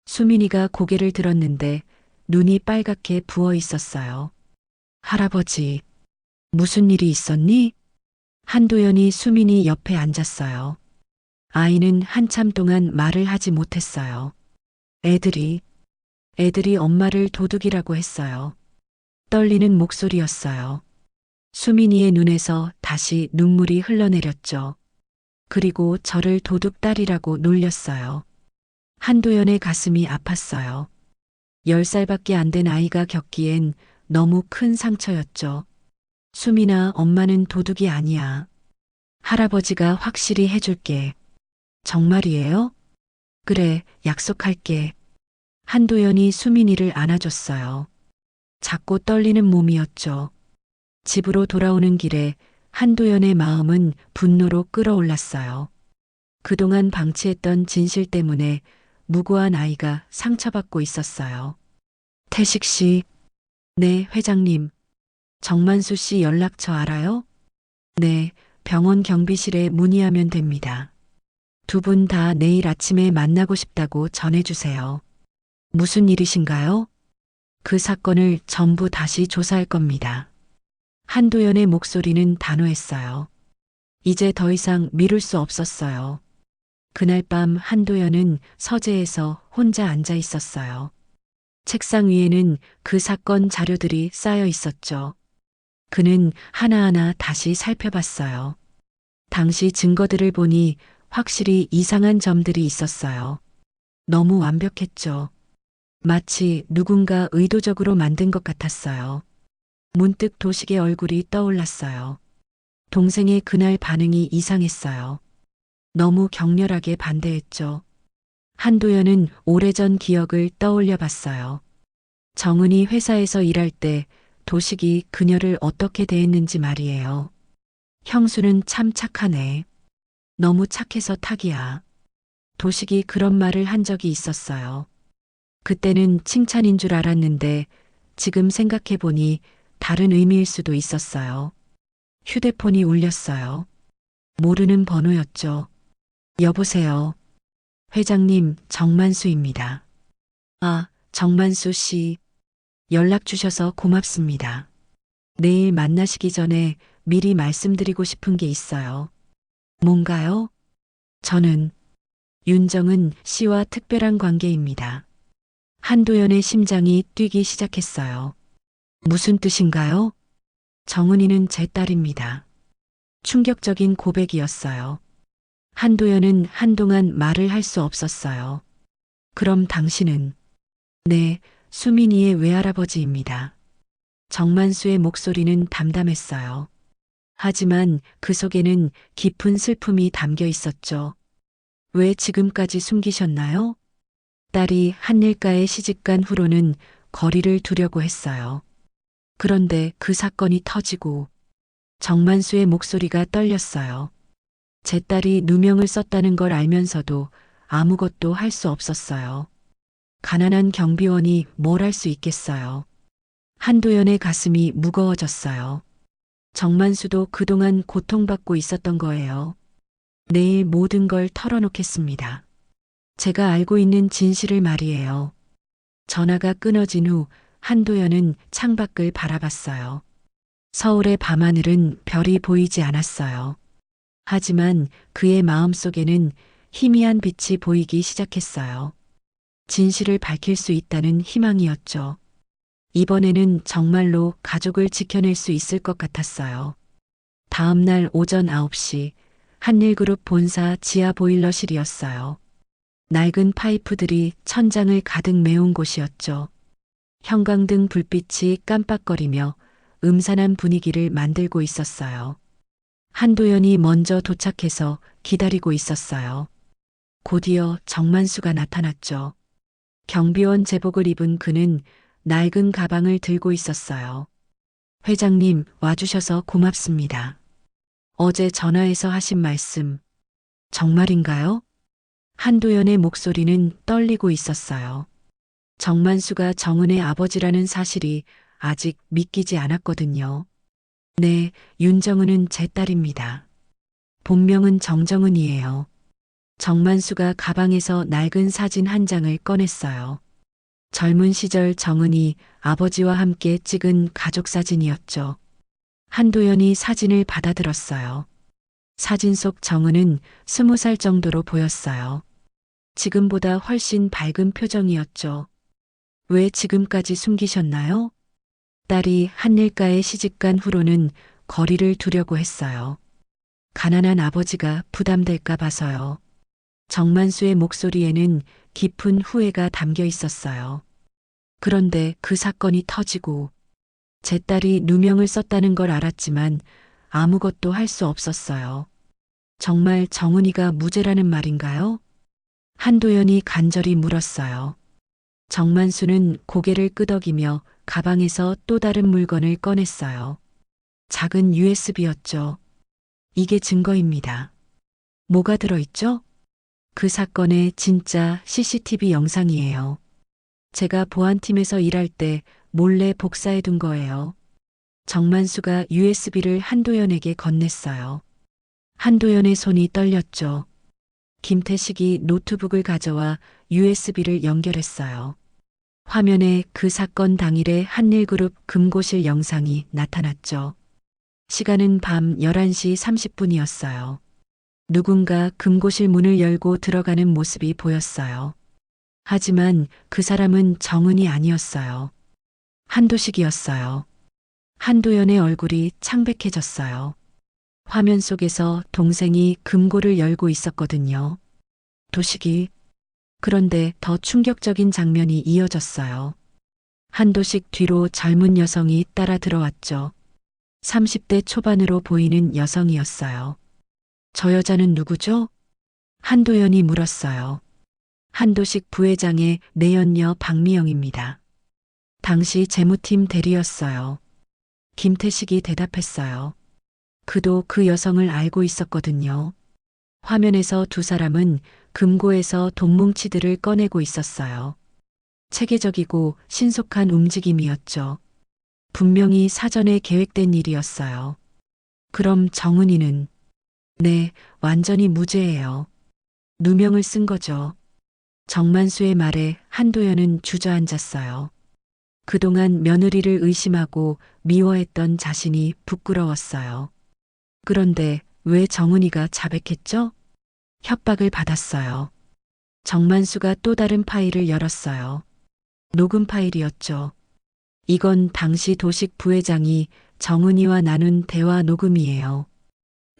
수민이가 고개를 들었는데 눈이 빨갛게 부어 있었어요. 할아버지, 무슨 일이 있었니? 한도연이 수민이 옆에 앉았어요. 아이는 한참 동안 말을 하지 못했어요. 애들이 엄마를 도둑이라고 했어요. 떨리는 목소리였어요. 수민이의 눈에서 다시 눈물이 흘러내렸죠. 그리고 저를 도둑딸이라고 놀렸어요. 한도연의 가슴이 아팠어요. 10살밖에 안 된 아이가 겪기엔 너무 큰 상처였죠. 수민아, 엄마는 도둑이 아니야. 할아버지가 확실히 해줄게. 정말이에요? 그래, 약속할게. 한도연이 수민이를 안아줬어요. 작고 떨리는 몸이었죠. 집으로 돌아오는 길에 한도연의 마음은 분노로 끌어올랐어요. 그동안 방치했던 진실 때문에 무고한 아이가 상처받고 있었어요. 태식 씨. 네, 회장님. 정만수 씨 연락처 알아요? 네, 병원 경비실에 문의하면 됩니다. 두 분 다 내일 아침에 만나고 싶다고 전해주세요. 무슨 일이신가요? 그 사건을 전부 다시 조사할 겁니다. 한도연의 목소리는 단호했어요. 이제 더 이상 미룰 수 없었어요. 그날 밤 한도연은 서재에서 혼자 앉아 있었어요. 책상 위에는 그 사건 자료들이 쌓여 있었죠. 그는 하나하나 다시 살펴봤어요. 당시 증거들을 보니 확실히 이상한 점들이 있었어요. 너무 완벽했죠. 마치 누군가 의도적으로 만든 것 같았어요. 문득 도식의 얼굴이 떠올랐어요. 동생의 그날 반응이 이상했어요. 너무 격렬하게 반대했죠. 한도연은 오래전 기억을 떠올려 봤어요. 정은이 회사에서 일할 때 도식이 그녀를 어떻게 대했는지 말이에요. 형수는 참 착하네. 너무 착해서 탁이야. 도식이 그런 말을 한 적이 있었어요. 그때는 칭찬인 줄 알았는데 지금 생각해 보니 다른 의미일 수도 있었어요. 휴대폰이 울렸어요. 모르는 번호였죠. 여보세요. 회장님, 정만수입니다. 아, 정만수 씨. 연락 주셔서 고맙습니다. 내일 만나시기 전에 미리 말씀드리고 싶은 게 있어요. 뭔가요? 저는 윤정은 씨와 특별한 관계입니다. 한도연의 심장이 뛰기 시작했어요. 무슨 뜻인가요? 정은이는 제 딸입니다. 충격적인 고백이었어요. 한도연은 한동안 말을 할 수 없었어요. 그럼 당신은? 네, 수민이의 외할아버지입니다. 정만수의 목소리는 담담했어요. 하지만 그 속에는 깊은 슬픔이 담겨 있었죠. 왜 지금까지 숨기셨나요? 딸이 한일가에 시집간 후로는 거리를 두려고 했어요. 그런데 그 사건이 터지고 정만수의 목소리가 떨렸어요. 제 딸이 누명을 썼다는 걸 알면서도 아무것도 할 수 없었어요. 가난한 경비원이 뭘 할 수 있겠어요. 한도연의 가슴이 무거워졌어요. 정만수도 그동안 고통받고 있었던 거예요. 내일 모든 걸 털어놓겠습니다. 제가 알고 있는 진실을 말이에요. 전화가 끊어진 후 한도연은 창밖을 바라봤어요. 서울의 밤하늘은 별이 보이지 않았어요. 하지만 그의 마음속에는 희미한 빛이 보이기 시작했어요. 진실을 밝힐 수 있다는 희망이었죠. 이번에는 정말로 가족을 지켜낼 수 있을 것 같았어요. 다음 날 오전 9시 한일그룹 본사 지하 보일러실이었어요. 낡은 파이프들이 천장을 가득 메운 곳이었죠. 형광등 불빛이 깜빡거리며 음산한 분위기를 만들고 있었어요. 한도연이 먼저 도착해서 기다리고 있었어요. 곧이어 정만수가 나타났죠. 경비원 제복을 입은 그는 낡은 가방을 들고 있었어요. 회장님, 와주셔서 고맙습니다. 어제 전화해서 하신 말씀, 정말인가요? 한도연의 목소리는 떨리고 있었어요. 정만수가 정은의 아버지라는 사실이 아직 믿기지 않았거든요. 네, 윤정은은 제 딸입니다. 본명은 정정은이에요. 정만수가 가방에서 낡은 사진 한 장을 꺼냈어요. 젊은 시절 정은이 아버지와 함께 찍은 가족 사진이었죠. 한도연이 사진을 받아들었어요. 사진 속 정은은 20살 정도로 보였어요. 지금보다 훨씬 밝은 표정이었죠. 왜 지금까지 숨기셨나요? 딸이 한일가에 시집간 후로는 거리를 두려고 했어요. 가난한 아버지가 부담될까 봐서요. 정만수의 목소리에는 깊은 후회가 담겨 있었어요. 그런데 그 사건이 터지고 제 딸이 누명을 썼다는 걸 알았지만 아무것도 할 수 없었어요. 정말 정은이가 무죄라는 말인가요? 한도연이 간절히 물었어요. 정만수는 고개를 끄덕이며 가방에서 또 다른 물건을 꺼냈어요. 작은 USB였죠. 이게 증거입니다. 뭐가 들어있죠? 그 사건의 진짜 CCTV 영상이에요. 제가 보안팀에서 일할 때 몰래 복사해 둔 거예요. 정만수가 USB를 한도연에게 건넸어요. 한도연의 손이 떨렸죠. 김태식이 노트북을 가져와 USB를 연결했어요. 화면에 그 사건 당일의 한일그룹 금고실 영상이 나타났죠. 시간은 밤 11시 30분이었어요. 누군가 금고실 문을 열고 들어가는 모습이 보였어요. 하지만 그 사람은 정은이 아니었어요. 한도식이었어요. 한도연의 얼굴이 창백해졌어요. 화면 속에서 동생이 금고를 열고 있었거든요. 도식이. 그런데 더 충격적인 장면이 이어졌어요. 한도식 뒤로 젊은 여성이 따라 들어왔죠. 30대 초반으로 보이는 여성이었어요. 저 여자는 누구죠? 한도연이 물었어요. 한도식 부회장의 내연녀 박미영입니다. 당시 재무팀 대리였어요. 김태식이 대답했어요. 그도 그 여성을 알고 있었거든요. 화면에서 두 사람은 금고에서 돈뭉치들을 꺼내고 있었어요. 체계적이고 신속한 움직임이었죠. 분명히 사전에 계획된 일이었어요. 그럼 정은이는? 네, 완전히 무죄예요. 누명을 쓴 거죠. 정만수의 말에 한도연은 주저앉았어요. 그동안 며느리를 의심하고 미워했던 자신이 부끄러웠어요. 그런데 왜 정은이가 자백했죠? 협박을 받았어요. 정만수가 또 다른 파일을 열었어요. 녹음 파일이었죠. 이건 당시 도식 부회장이 정은이와 나눈 대화 녹음이에요.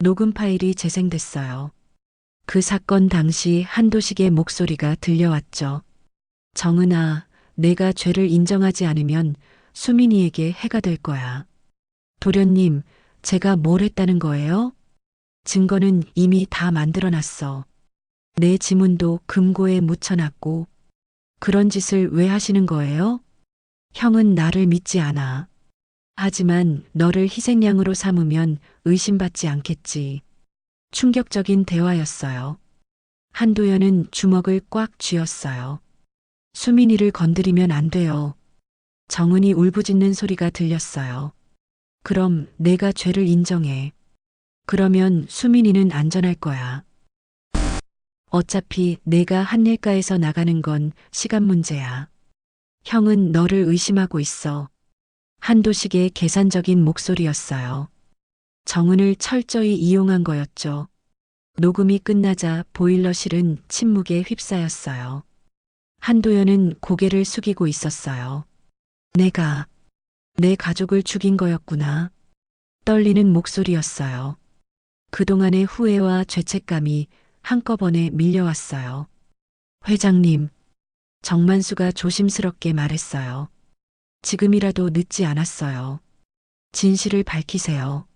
녹음 파일이 재생됐어요. 그 사건 당시 한도식의 목소리가 들려왔죠. 정은아, 내가 죄를 인정하지 않으면 수민이에게 해가 될 거야. 도련님, 제가 뭘 했다는 거예요? 증거는 이미 다 만들어놨어. 내 지문도 금고에 묻혀놨고. 그런 짓을 왜 하시는 거예요? 형은 나를 믿지 않아. 하지만 너를 희생양으로 삼으면 의심받지 않겠지. 충격적인 대화였어요. 한도연은 주먹을 꽉 쥐었어요. 수민이를 건드리면 안 돼요. 정은이 울부짖는 소리가 들렸어요. 그럼 내가 죄를 인정해. 그러면 수민이는 안전할 거야. 어차피 내가 한일가에서 나가는 건 시간 문제야. 형은 너를 의심하고 있어. 한도식의 계산적인 목소리였어요. 정은을 철저히 이용한 거였죠. 녹음이 끝나자 보일러실은 침묵에 휩싸였어요. 한도연은 고개를 숙이고 있었어요. 내가 내 가족을 죽인 거였구나. 떨리는 목소리였어요. 그동안의 후회와 죄책감이 한꺼번에 밀려왔어요. 회장님, 정만수가 조심스럽게 말했어요. 지금이라도 늦지 않았어요. 진실을 밝히세요.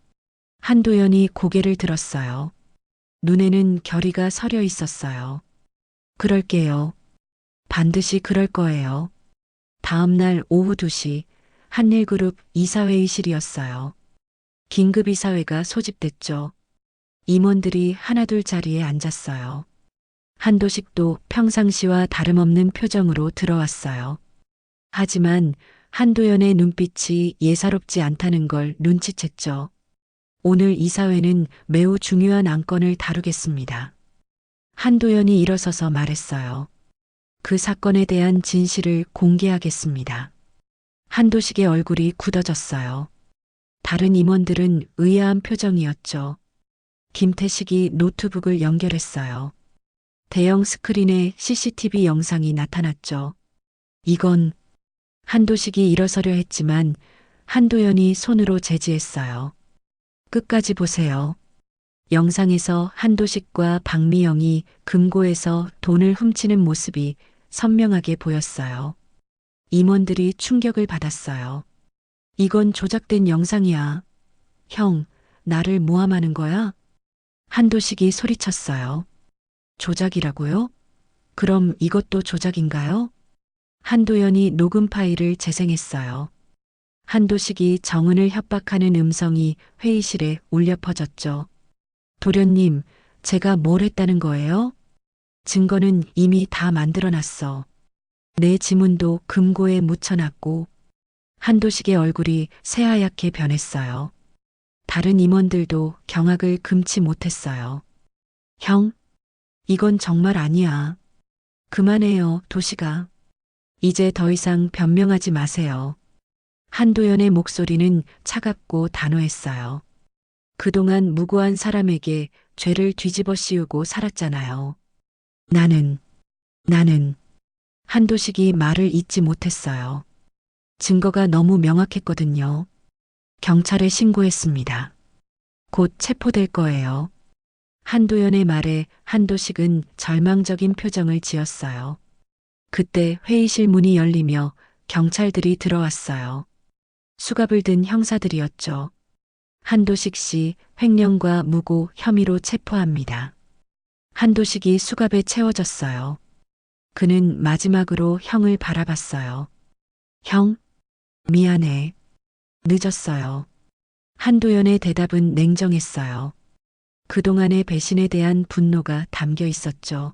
한도연이 고개를 들었어요. 눈에는 결의가 서려 있었어요. 그럴게요. 반드시 그럴 거예요. 다음 날 오후 2시 한일그룹 이사회의실이었어요. 긴급 이사회가 소집됐죠. 임원들이 하나둘 자리에 앉았어요. 한도식도 평상시와 다름없는 표정으로 들어왔어요. 하지만 한도연의 눈빛이 예사롭지 않다는 걸 눈치챘죠. 오늘 이사회는 매우 중요한 안건을 다루겠습니다. 한도연이 일어서서 말했어요. 그 사건에 대한 진실을 공개하겠습니다. 한도식의 얼굴이 굳어졌어요. 다른 임원들은 의아한 표정이었죠. 김태식이 노트북을 연결했어요. 대형 스크린에 CCTV 영상이 나타났죠. 이건 한도식이 일어서려 했지만 한도연이 손으로 제지했어요. 끝까지 보세요. 영상에서 한도식과 박미영이 금고에서 돈을 훔치는 모습이 선명하게 보였어요. 임원들이 충격을 받았어요. 이건 조작된 영상이야. 형, 나를 모함하는 거야? 한도식이 소리쳤어요. 조작이라고요? 그럼 이것도 조작인가요? 한도연이 녹음 파일을 재생했어요. 한도식이 정은을 협박하는 음성이 회의실에 울려 퍼졌죠. 도련님, 제가 뭘 했다는 거예요? 증거는 이미 다 만들어놨어. 내 지문도 금고에 묻혀놨고. 한도식의 얼굴이 새하얗게 변했어요. 다른 임원들도 경악을 금치 못했어요. 형, 이건 정말 아니야. 그만해요, 도식아. 이제 더 이상 변명하지 마세요. 한도연의 목소리는 차갑고 단호했어요. 그동안 무고한 사람에게 죄를 뒤집어 씌우고 살았잖아요. 나는 한도식이 말을 잇지 못했어요. 증거가 너무 명확했거든요. 경찰에 신고했습니다. 곧 체포될 거예요. 한도연의 말에 한도식은 절망적인 표정을 지었어요. 그때 회의실 문이 열리며 경찰들이 들어왔어요. 수갑을 든 형사들이었죠. 한도식 씨 횡령과 무고 혐의로 체포합니다. 한도식이 수갑에 채워졌어요. 그는 마지막으로 형을 바라봤어요. 형, 미안해. 늦었어요. 한도연의 대답은 냉정했어요. 그동안의 배신에 대한 분노가 담겨 있었죠.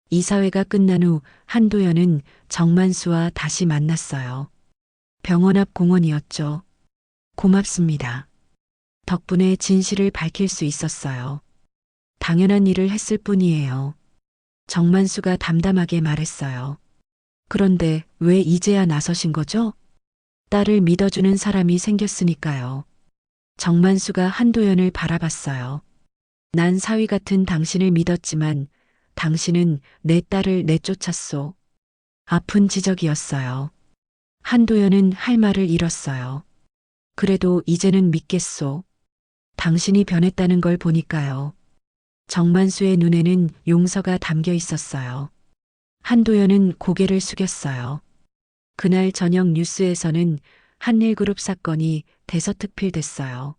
이사회가 끝난 후 한도연은 정만수와 다시 만났어요. 병원 앞 공원이었죠. 고맙습니다. 덕분에 진실을 밝힐 수 있었어요. 당연한 일을 했을 뿐이에요. 정만수가 담담하게 말했어요. 그런데 왜 이제야 나서신 거죠? 딸을 믿어주는 사람이 생겼으니까요. 정만수가 한도연을 바라봤어요. 난 사위 같은 당신을 믿었지만 당신은 내 딸을 내쫓았소. 아픈 지적이었어요. 한도연은 할 말을 잃었어요. 그래도 이제는 믿겠소. 당신이 변했다는 걸 보니까요. 정만수의 눈에는 용서가 담겨 있었어요. 한도연은 고개를 숙였어요. 그날 저녁 뉴스에서는 한일그룹 사건이 대서특필됐어요.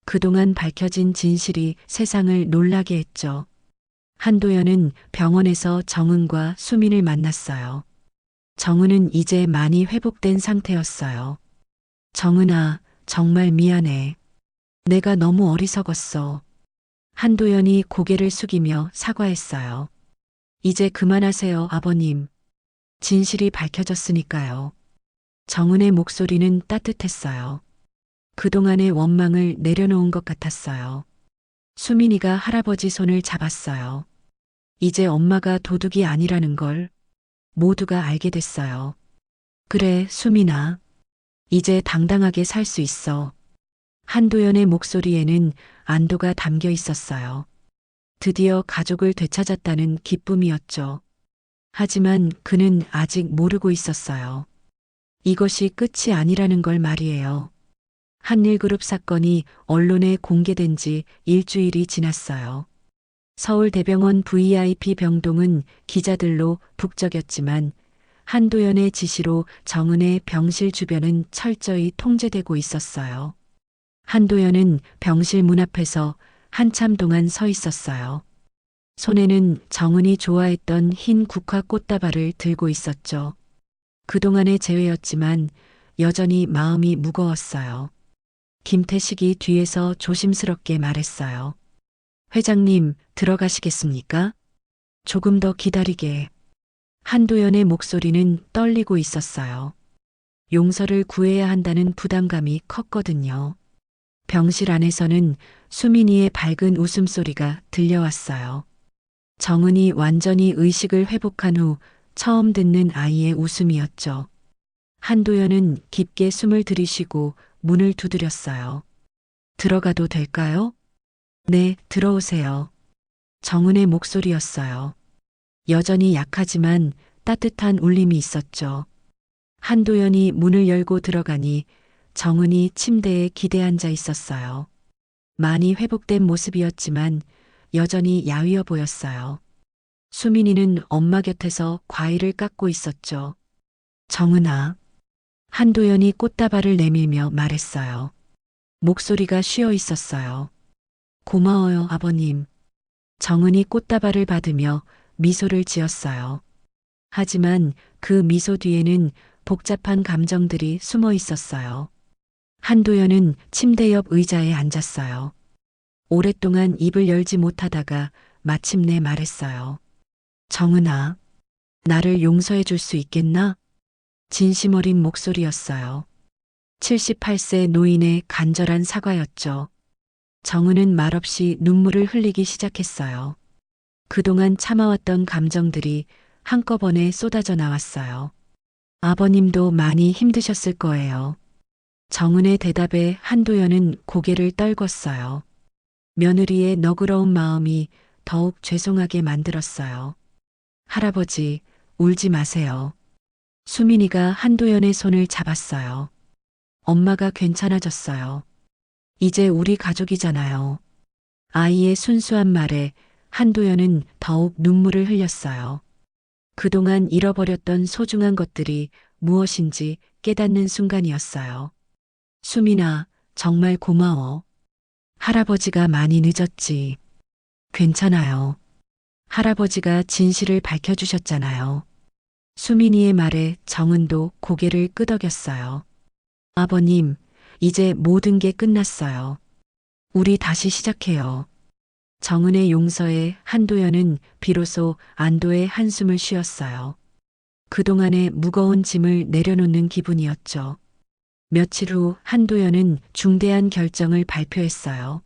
그동안 밝혀진 진실이 세상을 놀라게 했죠. 한도연은 병원에서 정은과 수민을 만났어요. 정은은 이제 많이 회복된 상태였어요. 정은아, 정말 미안해. 내가 너무 어리석었어. 한도연이 고개를 숙이며 사과했어요. 이제 그만하세요, 아버님. 진실이 밝혀졌으니까요. 정은의 목소리는 따뜻했어요. 그동안의 원망을 내려놓은 것 같았어요. 수민이가 할아버지 손을 잡았어요. 이제 엄마가 도둑이 아니라는 걸 모두가 알게 됐어요. 그래, 수민아. 이제 당당하게 살 수 있어. 한도연의 목소리에는 안도가 담겨 있었어요. 드디어 가족을 되찾았다는 기쁨이었죠. 하지만 그는 아직 모르고 있었어요. 이것이 끝이 아니라는 걸 말이에요. 한일그룹 사건이 언론에 공개된 지 일주일이 지났어요. 서울대병원 VIP 병동은 기자들로 북적였지만 한도연의 지시로 정은의 병실 주변은 철저히 통제되고 있었어요. 한도연은 병실 문 앞에서 한참 동안 서 있었어요. 손에는 정은이 좋아했던 흰 국화 꽃다발을 들고 있었죠. 그동안의 재회였지만 여전히 마음이 무거웠어요. 김태식이 뒤에서 조심스럽게 말했어요. 회장님, 들어가시겠습니까? 조금 더 기다리게. 한도연의 목소리는 떨리고 있었어요. 용서를 구해야 한다는 부담감이 컸거든요. 병실 안에서는 수민이의 밝은 웃음소리가 들려왔어요. 정은이 완전히 의식을 회복한 후 처음 듣는 아이의 웃음이었죠. 한도연은 깊게 숨을 들이쉬고 문을 두드렸어요. 들어가도 될까요? 네, 들어오세요. 정은의 목소리였어요. 여전히 약하지만 따뜻한 울림이 있었죠. 한도연이 문을 열고 들어가니 정은이 침대에 기대앉아 있었어요. 많이 회복된 모습이었지만 여전히 야위어 보였어요. 수민이는 엄마 곁에서 과일을 깎고 있었죠. 정은아. 한도연이 꽃다발을 내밀며 말했어요. 목소리가 쉬어 있었어요. 고마워요, 아버님. 정은이 꽃다발을 받으며 미소를 지었어요. 하지만 그 미소 뒤에는 복잡한 감정들이 숨어 있었어요. 한도연은 침대 옆 의자에 앉았어요. 오랫동안 입을 열지 못하다가 마침내 말했어요. 정은아, 나를 용서해 줄 수 있겠나? 진심 어린 목소리였어요. 78세 노인의 간절한 사과였죠. 정은은 말없이 눈물을 흘리기 시작했어요. 그동안 참아왔던 감정들이 한꺼번에 쏟아져 나왔어요. 아버님도 많이 힘드셨을 거예요. 정은의 대답에 한도연은 고개를 떨궜어요. 며느리의 너그러운 마음이 더욱 죄송하게 만들었어요. 할아버지, 울지 마세요. 수민이가 한도연의 손을 잡았어요. 엄마가 괜찮아졌어요. 이제 우리 가족이잖아요. 아이의 순수한 말에 한도연은 더욱 눈물을 흘렸어요. 그동안 잃어버렸던 소중한 것들이 무엇인지 깨닫는 순간이었어요. 수민아, 정말 고마워. 할아버지가 많이 늦었지. 괜찮아요. 할아버지가 진실을 밝혀주셨잖아요. 수민이의 말에 정은도 고개를 끄덕였어요. 아버님, 이제 모든 게 끝났어요. 우리 다시 시작해요. 정은의 용서에 한도연은 비로소 안도의 한숨을 쉬었어요. 그동안의 무거운 짐을 내려놓는 기분이었죠. 며칠 후 한도연은 중대한 결정을 발표했어요.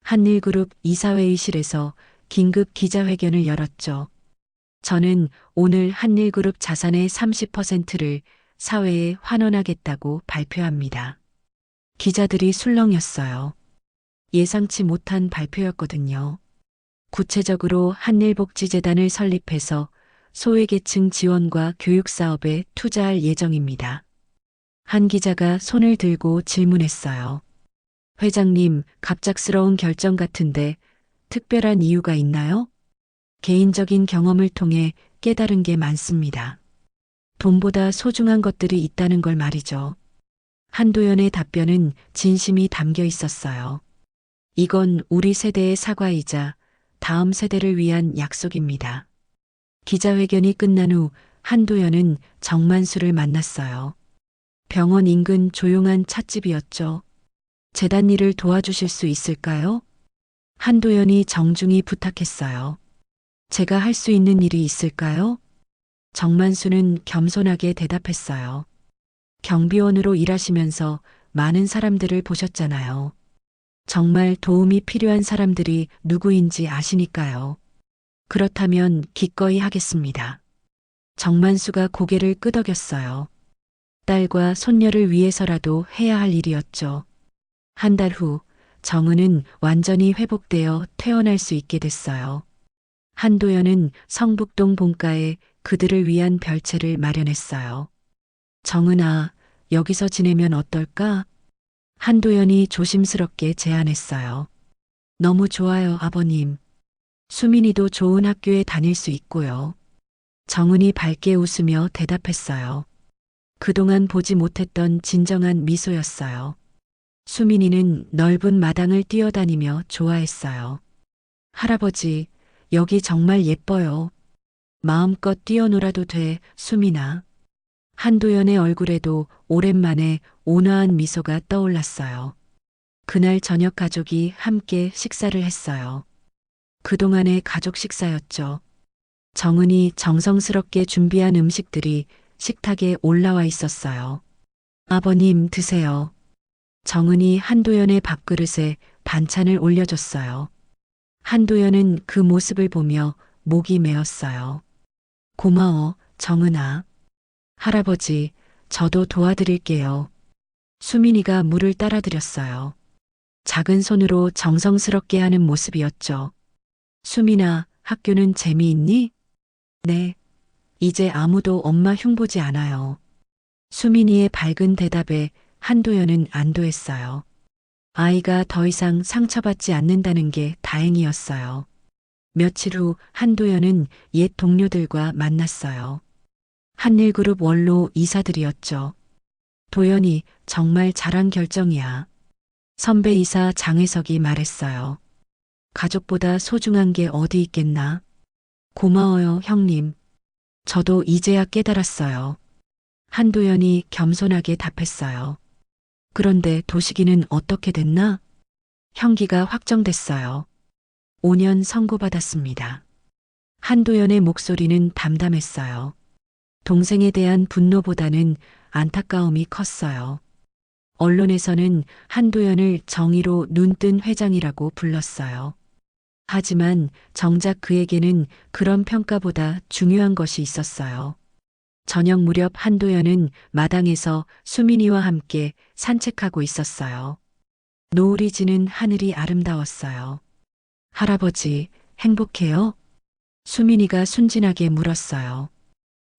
한일그룹 이사회의실에서 긴급 기자회견을 열었죠. 저는 오늘 한일그룹 자산의 30%를 사회에 환원하겠다고 발표합니다. 기자들이 술렁였어요. 예상치 못한 발표였거든요. 구체적으로 한일복지재단을 설립해서 소외계층 지원과 교육사업에 투자할 예정입니다. 한 기자가 손을 들고 질문했어요. 회장님, 갑작스러운 결정 같은데 특별한 이유가 있나요? 개인적인 경험을 통해 깨달은 게 많습니다. 돈보다 소중한 것들이 있다는 걸 말이죠. 한도연의 답변은 진심이 담겨 있었어요. 이건 우리 세대의 사과이자 다음 세대를 위한 약속입니다. 기자회견이 끝난 후 한도연은 정만수를 만났어요. 병원 인근 조용한 찻집이었죠. 재단 일을 도와주실 수 있을까요? 한도연이 정중히 부탁했어요. 제가 할 수 있는 일이 있을까요? 정만수는 겸손하게 대답했어요. 경비원으로 일하시면서 많은 사람들을 보셨잖아요. 정말 도움이 필요한 사람들이 누구인지 아시니까요. 그렇다면 기꺼이 하겠습니다. 정만수가 고개를 끄덕였어요. 딸과 손녀를 위해서라도 해야 할 일이었죠. 한 달 후 정은은 완전히 회복되어 퇴원할 수 있게 됐어요. 한도연은 성북동 본가에 그들을 위한 별채를 마련했어요. 정은아, 여기서 지내면 어떨까? 한도연이 조심스럽게 제안했어요. 너무 좋아요, 아버님. 수민이도 좋은 학교에 다닐 수 있고요. 정은이 밝게 웃으며 대답했어요. 그동안 보지 못했던 진정한 미소였어요. 수민이는 넓은 마당을 뛰어다니며 좋아했어요. 할아버지, 여기 정말 예뻐요. 마음껏 뛰어놀아도 돼, 수민아. 한도연의 얼굴에도 오랜만에 온화한 미소가 떠올랐어요. 그날 저녁 가족이 함께 식사를 했어요. 그동안의 가족 식사였죠. 정은이 정성스럽게 준비한 음식들이 식탁에 올라와 있었어요. 아버님 드세요. 정은이 한도연의 밥그릇에 반찬을 올려줬어요. 한도연은 그 모습을 보며 목이 메었어요. 고마워, 정은아. 할아버지, 저도 도와드릴게요. 수민이가 물을 따라드렸어요. 작은 손으로 정성스럽게 하는 모습이었죠. 수민아, 학교는 재미있니? 네. 이제 아무도 엄마 흉보지 않아요. 수민이의 밝은 대답에 한도연은 안도했어요. 아이가 더 이상 상처받지 않는다는 게 다행이었어요. 며칠 후 한도연은 옛 동료들과 만났어요. 한일그룹 원로 이사들이었죠. 도연이 정말 잘한 결정이야. 선배 이사 장혜석이 말했어요. 가족보다 소중한 게 어디 있겠나? 고마워요, 형님. 저도 이제야 깨달았어요. 한도연이 겸손하게 답했어요. 그런데 도식이는 어떻게 됐나? 형기가 확정됐어요. 5년 선고받았습니다. 한도연의 목소리는 담담했어요. 동생에 대한 분노보다는 안타까움이 컸어요. 언론에서는 한도연을 정의로 눈뜬 회장이라고 불렀어요. 하지만 정작 그에게는 그런 평가보다 중요한 것이 있었어요. 저녁 무렵 한도연은 마당에서 수민이와 함께 산책하고 있었어요. 노을이 지는 하늘이 아름다웠어요. 할아버지, 행복해요? 수민이가 순진하게 물었어요.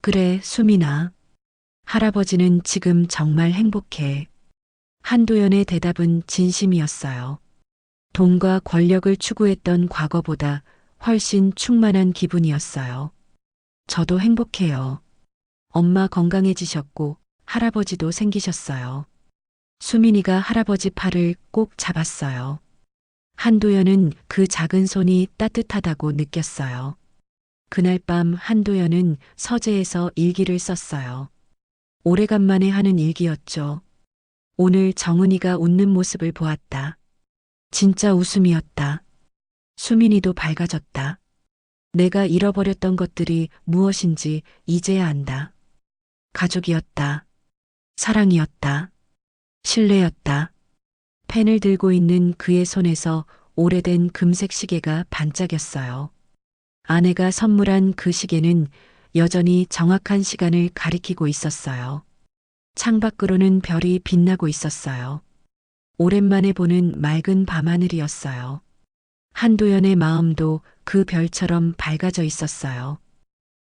그래, 수민아. 할아버지는 지금 정말 행복해. 한도연의 대답은 진심이었어요. 돈과 권력을 추구했던 과거보다 훨씬 충만한 기분이었어요. 저도 행복해요. 엄마 건강해지셨고 할아버지도 생기셨어요. 수민이가 할아버지 팔을 꼭 잡았어요. 한도연은 그 작은 손이 따뜻하다고 느꼈어요. 그날 밤 한도연은 서재에서 일기를 썼어요. 오래간만에 하는 일기였죠. 오늘 정은이가 웃는 모습을 보았다. 진짜 웃음이었다. 수민이도 밝아졌다. 내가 잃어버렸던 것들이 무엇인지 이제야 안다. 가족이었다. 사랑이었다. 신뢰였다. 펜을 들고 있는 그의 손에서 오래된 금색 시계가 반짝였어요. 아내가 선물한 그 시계는 여전히 정확한 시간을 가리키고 있었어요. 창밖으로는 별이 빛나고 있었어요. 오랜만에 보는 맑은 밤하늘이었어요. 한도연의 마음도 그 별처럼 밝아져 있었어요.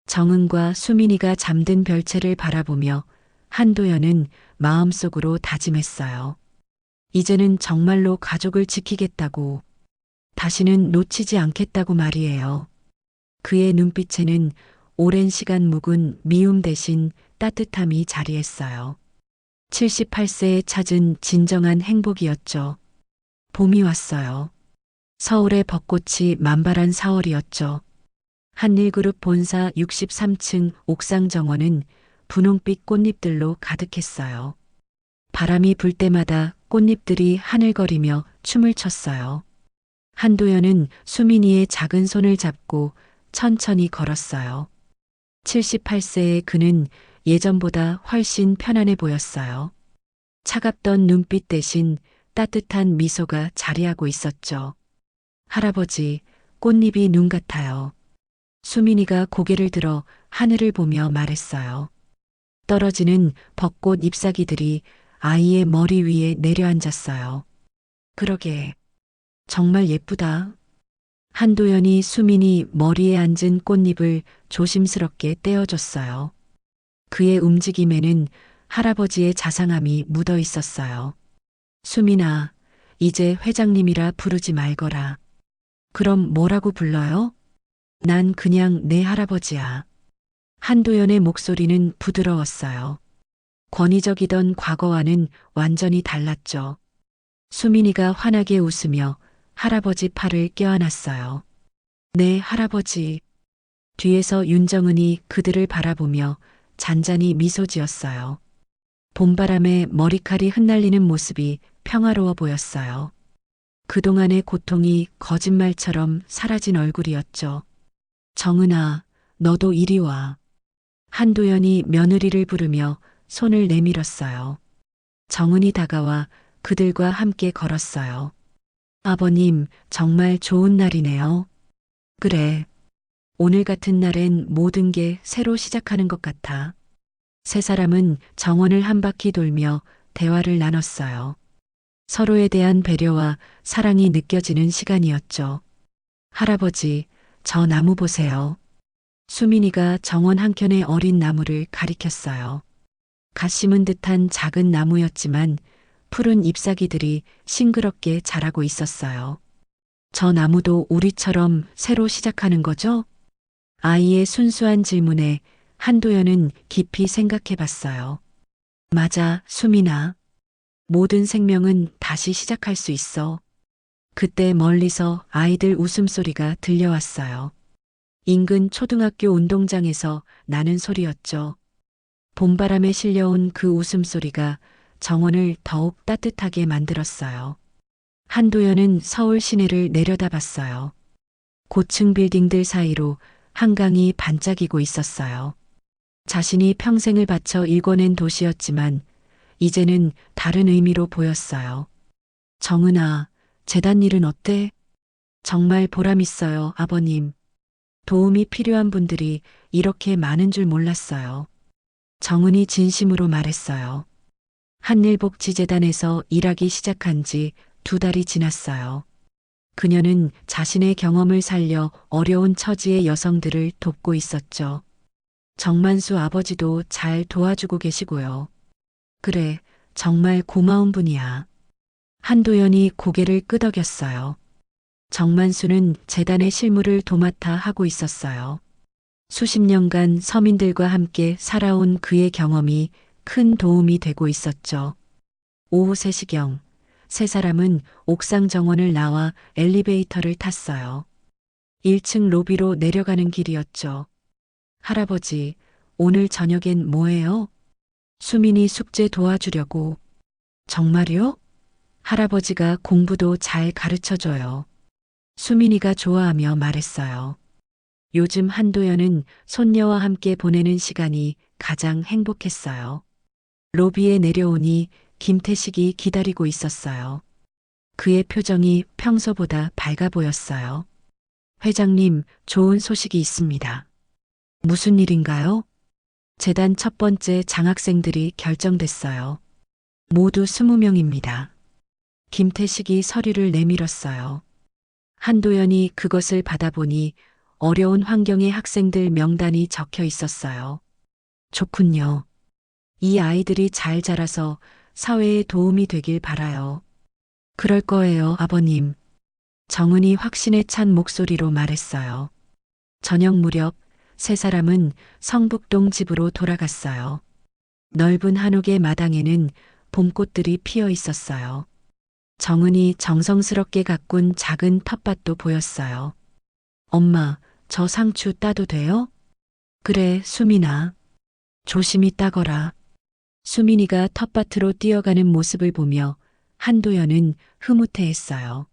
정은과 수민이가 잠든 별채를 바라보며 한도연은 마음속으로 다짐했어요. 이제는 정말로 가족을 지키겠다고, 다시는 놓치지 않겠다고 말이에요. 그의 눈빛에는 오랜 시간 묵은 미움 대신 따뜻함이 자리했어요. 78세에 찾은 진정한 행복이었죠. 봄이 왔어요. 서울의 벚꽃이 만발한 4월이었죠. 한일그룹 본사 63층 옥상 정원은 분홍빛 꽃잎들로 가득했어요. 바람이 불 때마다 꽃잎들이 하늘거리며 춤을 췄어요. 한도연은 수민이의 작은 손을 잡고 천천히 걸었어요. 78세의 그는 예전보다 훨씬 편안해 보였어요. 차갑던 눈빛 대신 따뜻한 미소가 자리하고 있었죠. 할아버지, 꽃잎이 눈 같아요. 수민이가 고개를 들어 하늘을 보며 말했어요. 떨어지는 벚꽃 잎사귀들이 아이의 머리 위에 내려앉았어요. 그러게, 정말 예쁘다. 한도연이 수민이 머리에 앉은 꽃잎을 조심스럽게 떼어줬어요. 그의 움직임에는 할아버지의 자상함이 묻어 있었어요. 수민아, 이제 회장님이라 부르지 말거라. 그럼 뭐라고 불러요? 난 그냥 내 할아버지야. 한도연의 목소리는 부드러웠어요. 권위적이던 과거와는 완전히 달랐죠. 수민이가 환하게 웃으며 할아버지 팔을 껴안았어요. 네, 할아버지. 뒤에서 윤정은이 그들을 바라보며 잔잔히 미소 지었어요. 봄바람에 머리칼이 흩날리는 모습이 평화로워 보였어요. 그동안의 고통이 거짓말처럼 사라진 얼굴이었죠. 정은아, 너도 이리 와. 한도연이 며느리를 부르며 손을 내밀었어요. 정은이 다가와 그들과 함께 걸었어요. 아버님, 정말 좋은 날이네요. 그래. 오늘 같은 날엔 모든 게 새로 시작하는 것 같아. 세 사람은 정원을 한 바퀴 돌며 대화를 나눴어요. 서로에 대한 배려와 사랑이 느껴지는 시간이었죠. 할아버지, 저 나무 보세요. 수민이가 정원 한켠의 어린 나무를 가리켰어요. 갓 심은 듯한 작은 나무였지만 푸른 잎사귀들이 싱그럽게 자라고 있었어요. 저 나무도 우리처럼 새로 시작하는 거죠? 아이의 순수한 질문에 한도연은 깊이 생각해 봤어요. 맞아, 수민아. 모든 생명은 다시 시작할 수 있어. 그때 멀리서 아이들 웃음소리가 들려왔어요. 인근 초등학교 운동장에서 나는 소리였죠. 봄바람에 실려온 그 웃음소리가 정원을 더욱 따뜻하게 만들었어요. 한도연은 서울 시내를 내려다봤어요. 고층 빌딩들 사이로 한강이 반짝이고 있었어요. 자신이 평생을 바쳐 일궈낸 도시였지만 이제는 다른 의미로 보였어요. 정은아, 재단 일은 어때? 정말 보람 있어요, 아버님. 도움이 필요한 분들이 이렇게 많은 줄 몰랐어요. 정은이 진심으로 말했어요. 한일복지재단에서 일하기 시작한 지 2달이 지났어요. 그녀는 자신의 경험을 살려 어려운 처지의 여성들을 돕고 있었죠. 정만수 아버지도 잘 도와주고 계시고요. 그래, 정말 고마운 분이야. 한도연이 고개를 끄덕였어요. 정만수는 재단의 실무를 도맡아 하고 있었어요. 수십 년간 서민들과 함께 살아온 그의 경험이 큰 도움이 되고 있었죠. 오후 3시경, 세 사람은 옥상 정원을 나와 엘리베이터를 탔어요. 1층 로비로 내려가는 길이었죠. 할아버지, 오늘 저녁엔 뭐해요? 수민이 숙제 도와주려고. 정말요? 할아버지가 공부도 잘 가르쳐줘요. 수민이가 좋아하며 말했어요. 요즘 한도연은 손녀와 함께 보내는 시간이 가장 행복했어요. 로비에 내려오니 김태식이 기다리고 있었어요. 그의 표정이 평소보다 밝아 보였어요. 회장님, 좋은 소식이 있습니다. 무슨 일인가요? 재단 첫 번째 장학생들이 결정됐어요. 모두 20명입니다. 김태식이 서류를 내밀었어요. 한도연이 그것을 받아보니 어려운 환경의 학생들 명단이 적혀 있었어요. 좋군요. 이 아이들이 잘 자라서 사회에 도움이 되길 바라요. 그럴 거예요, 아버님. 정은이 확신에 찬 목소리로 말했어요. 저녁 무렵 세 사람은 성북동 집으로 돌아갔어요. 넓은 한옥의 마당에는 봄꽃들이 피어 있었어요. 정은이 정성스럽게 가꾼 작은 텃밭도 보였어요. 엄마, 저 상추 따도 돼요? 그래, 수민아. 조심히 따거라. 수민이가 텃밭으로 뛰어가는 모습을 보며 한도연은 흐뭇해했어요.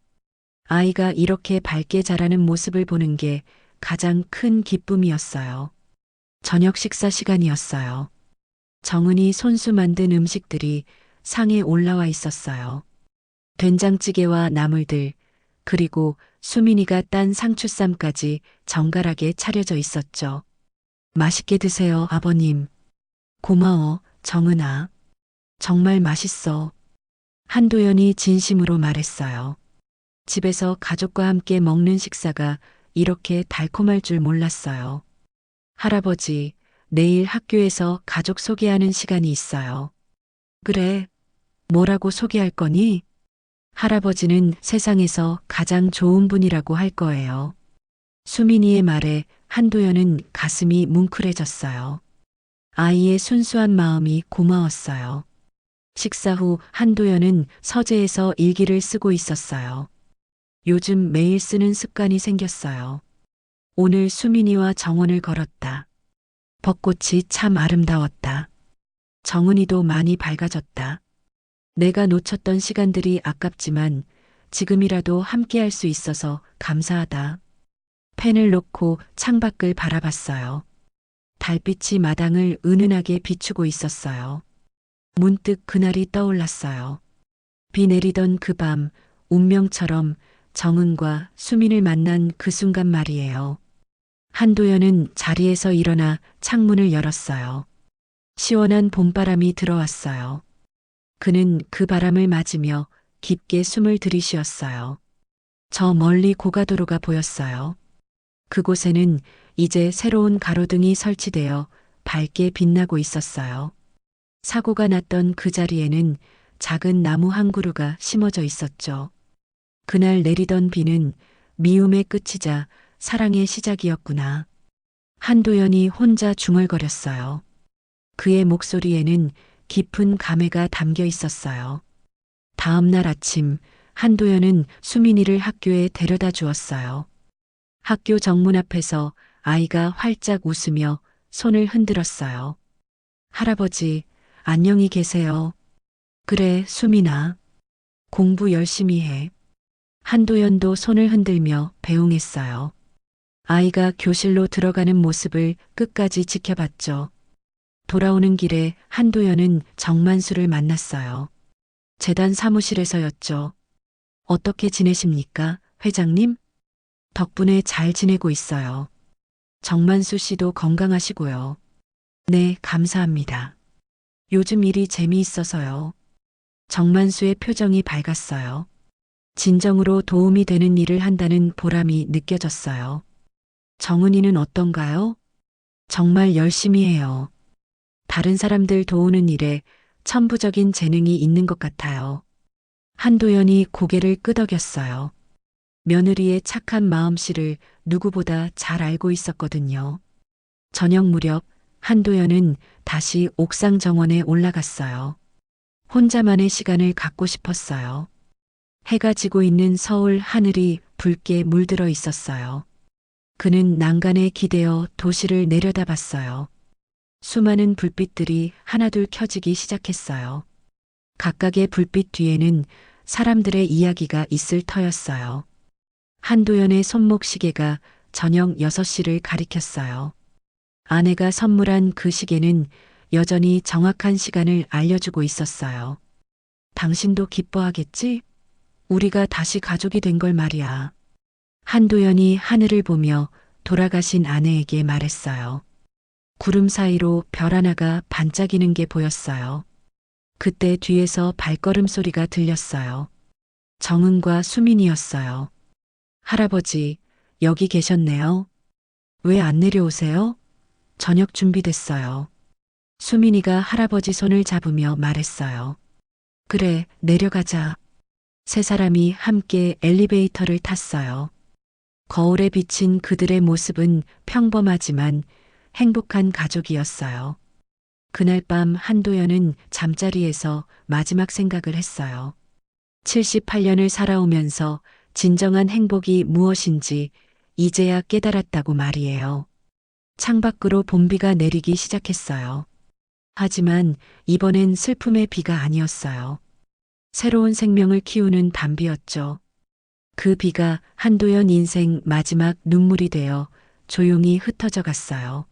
아이가 이렇게 밝게 자라는 모습을 보는 게 가장 큰 기쁨이었어요. 저녁 식사 시간이었어요. 정은이 손수 만든 음식들이 상에 올라와 있었어요. 된장찌개와 나물들, 그리고 수민이가 딴 상추쌈까지 정갈하게 차려져 있었죠. 맛있게 드세요, 아버님. 고마워, 정은아. 정말 맛있어. 한도연이 진심으로 말했어요. 집에서 가족과 함께 먹는 식사가 이렇게 달콤할 줄 몰랐어요. 할아버지, 내일 학교에서 가족 소개하는 시간이 있어요. 그래, 뭐라고 소개할 거니? 할아버지는 세상에서 가장 좋은 분이라고 할 거예요. 수민이의 말에 한도연은 가슴이 뭉클해졌어요. 아이의 순수한 마음이 고마웠어요. 식사 후 한도연은 서재에서 일기를 쓰고 있었어요. 요즘 매일 쓰는 습관이 생겼어요. 오늘 수민이와 정원을 걸었다. 벚꽃이 참 아름다웠다. 정은이도 많이 밝아졌다. 내가 놓쳤던 시간들이 아깝지만 지금이라도 함께할 수 있어서 감사하다. 펜을 놓고 창밖을 바라봤어요. 달빛이 마당을 은은하게 비추고 있었어요. 문득 그날이 떠올랐어요. 비 내리던 그 밤, 운명처럼 정은과 수민을 만난 그 순간 말이에요. 한도연은 자리에서 일어나 창문을 열었어요. 시원한 봄바람이 들어왔어요. 그는 그 바람을 맞으며 깊게 숨을 들이쉬었어요. 저 멀리 고가도로가 보였어요. 그곳에는 이제 새로운 가로등이 설치되어 밝게 빛나고 있었어요. 사고가 났던 그 자리에는 작은 나무 한 그루가 심어져 있었죠. 그날 내리던 비는 미움의 끝이자 사랑의 시작이었구나. 한도연이 혼자 중얼거렸어요. 그의 목소리에는 깊은 감회가 담겨 있었어요. 다음 날 아침, 한도연은 수민이를 학교에 데려다 주었어요. 학교 정문 앞에서 아이가 활짝 웃으며 손을 흔들었어요. 할아버지, 안녕히 계세요. 그래, 수민아. 공부 열심히 해. 한도연도 손을 흔들며 배웅했어요. 아이가 교실로 들어가는 모습을 끝까지 지켜봤죠. 돌아오는 길에 한도연은 정만수를 만났어요. 재단 사무실에서였죠. 어떻게 지내십니까, 회장님? 덕분에 잘 지내고 있어요. 정만수 씨도 건강하시고요. 네, 감사합니다. 요즘 일이 재미있어서요. 정만수의 표정이 밝았어요. 진정으로 도움이 되는 일을 한다는 보람이 느껴졌어요. 정은이는 어떤가요? 정말 열심히 해요. 다른 사람들 도우는 일에 천부적인 재능이 있는 것 같아요. 한도연이 고개를 끄덕였어요. 며느리의 착한 마음씨를 누구보다 잘 알고 있었거든요. 저녁 무렵 한도연은 다시 옥상 정원에 올라갔어요. 혼자만의 시간을 갖고 싶었어요. 해가 지고 있는 서울 하늘이 붉게 물들어 있었어요. 그는 난간에 기대어 도시를 내려다봤어요. 수많은 불빛들이 하나둘 켜지기 시작했어요. 각각의 불빛 뒤에는 사람들의 이야기가 있을 터였어요. 한도연의 손목 시계가 저녁 6시를 가리켰어요. 아내가 선물한 그 시계는 여전히 정확한 시간을 알려주고 있었어요. 당신도 기뻐하겠지? 우리가 다시 가족이 된 걸 말이야. 한도연이 하늘을 보며 돌아가신 아내에게 말했어요. 구름 사이로 별 하나가 반짝이는 게 보였어요. 그때 뒤에서 발걸음 소리가 들렸어요. 정은과 수민이었어요. 할아버지, 여기 계셨네요. 왜 안 내려오세요? 저녁 준비됐어요. 수민이가 할아버지 손을 잡으며 말했어요. 그래, 내려가자. 세 사람이 함께 엘리베이터를 탔어요. 거울에 비친 그들의 모습은 평범하지만 행복한 가족이었어요. 그날 밤 한도연은 잠자리에서 마지막 생각을 했어요. 78년을 살아오면서 진정한 행복이 무엇인지 이제야 깨달았다고 말이에요. 창밖으로 봄비가 내리기 시작했어요. 하지만 이번엔 슬픔의 비가 아니었어요. 새로운 생명을 키우는 단비였죠. 그 비가 한도연 인생 마지막 눈물이 되어 조용히 흩어져 갔어요.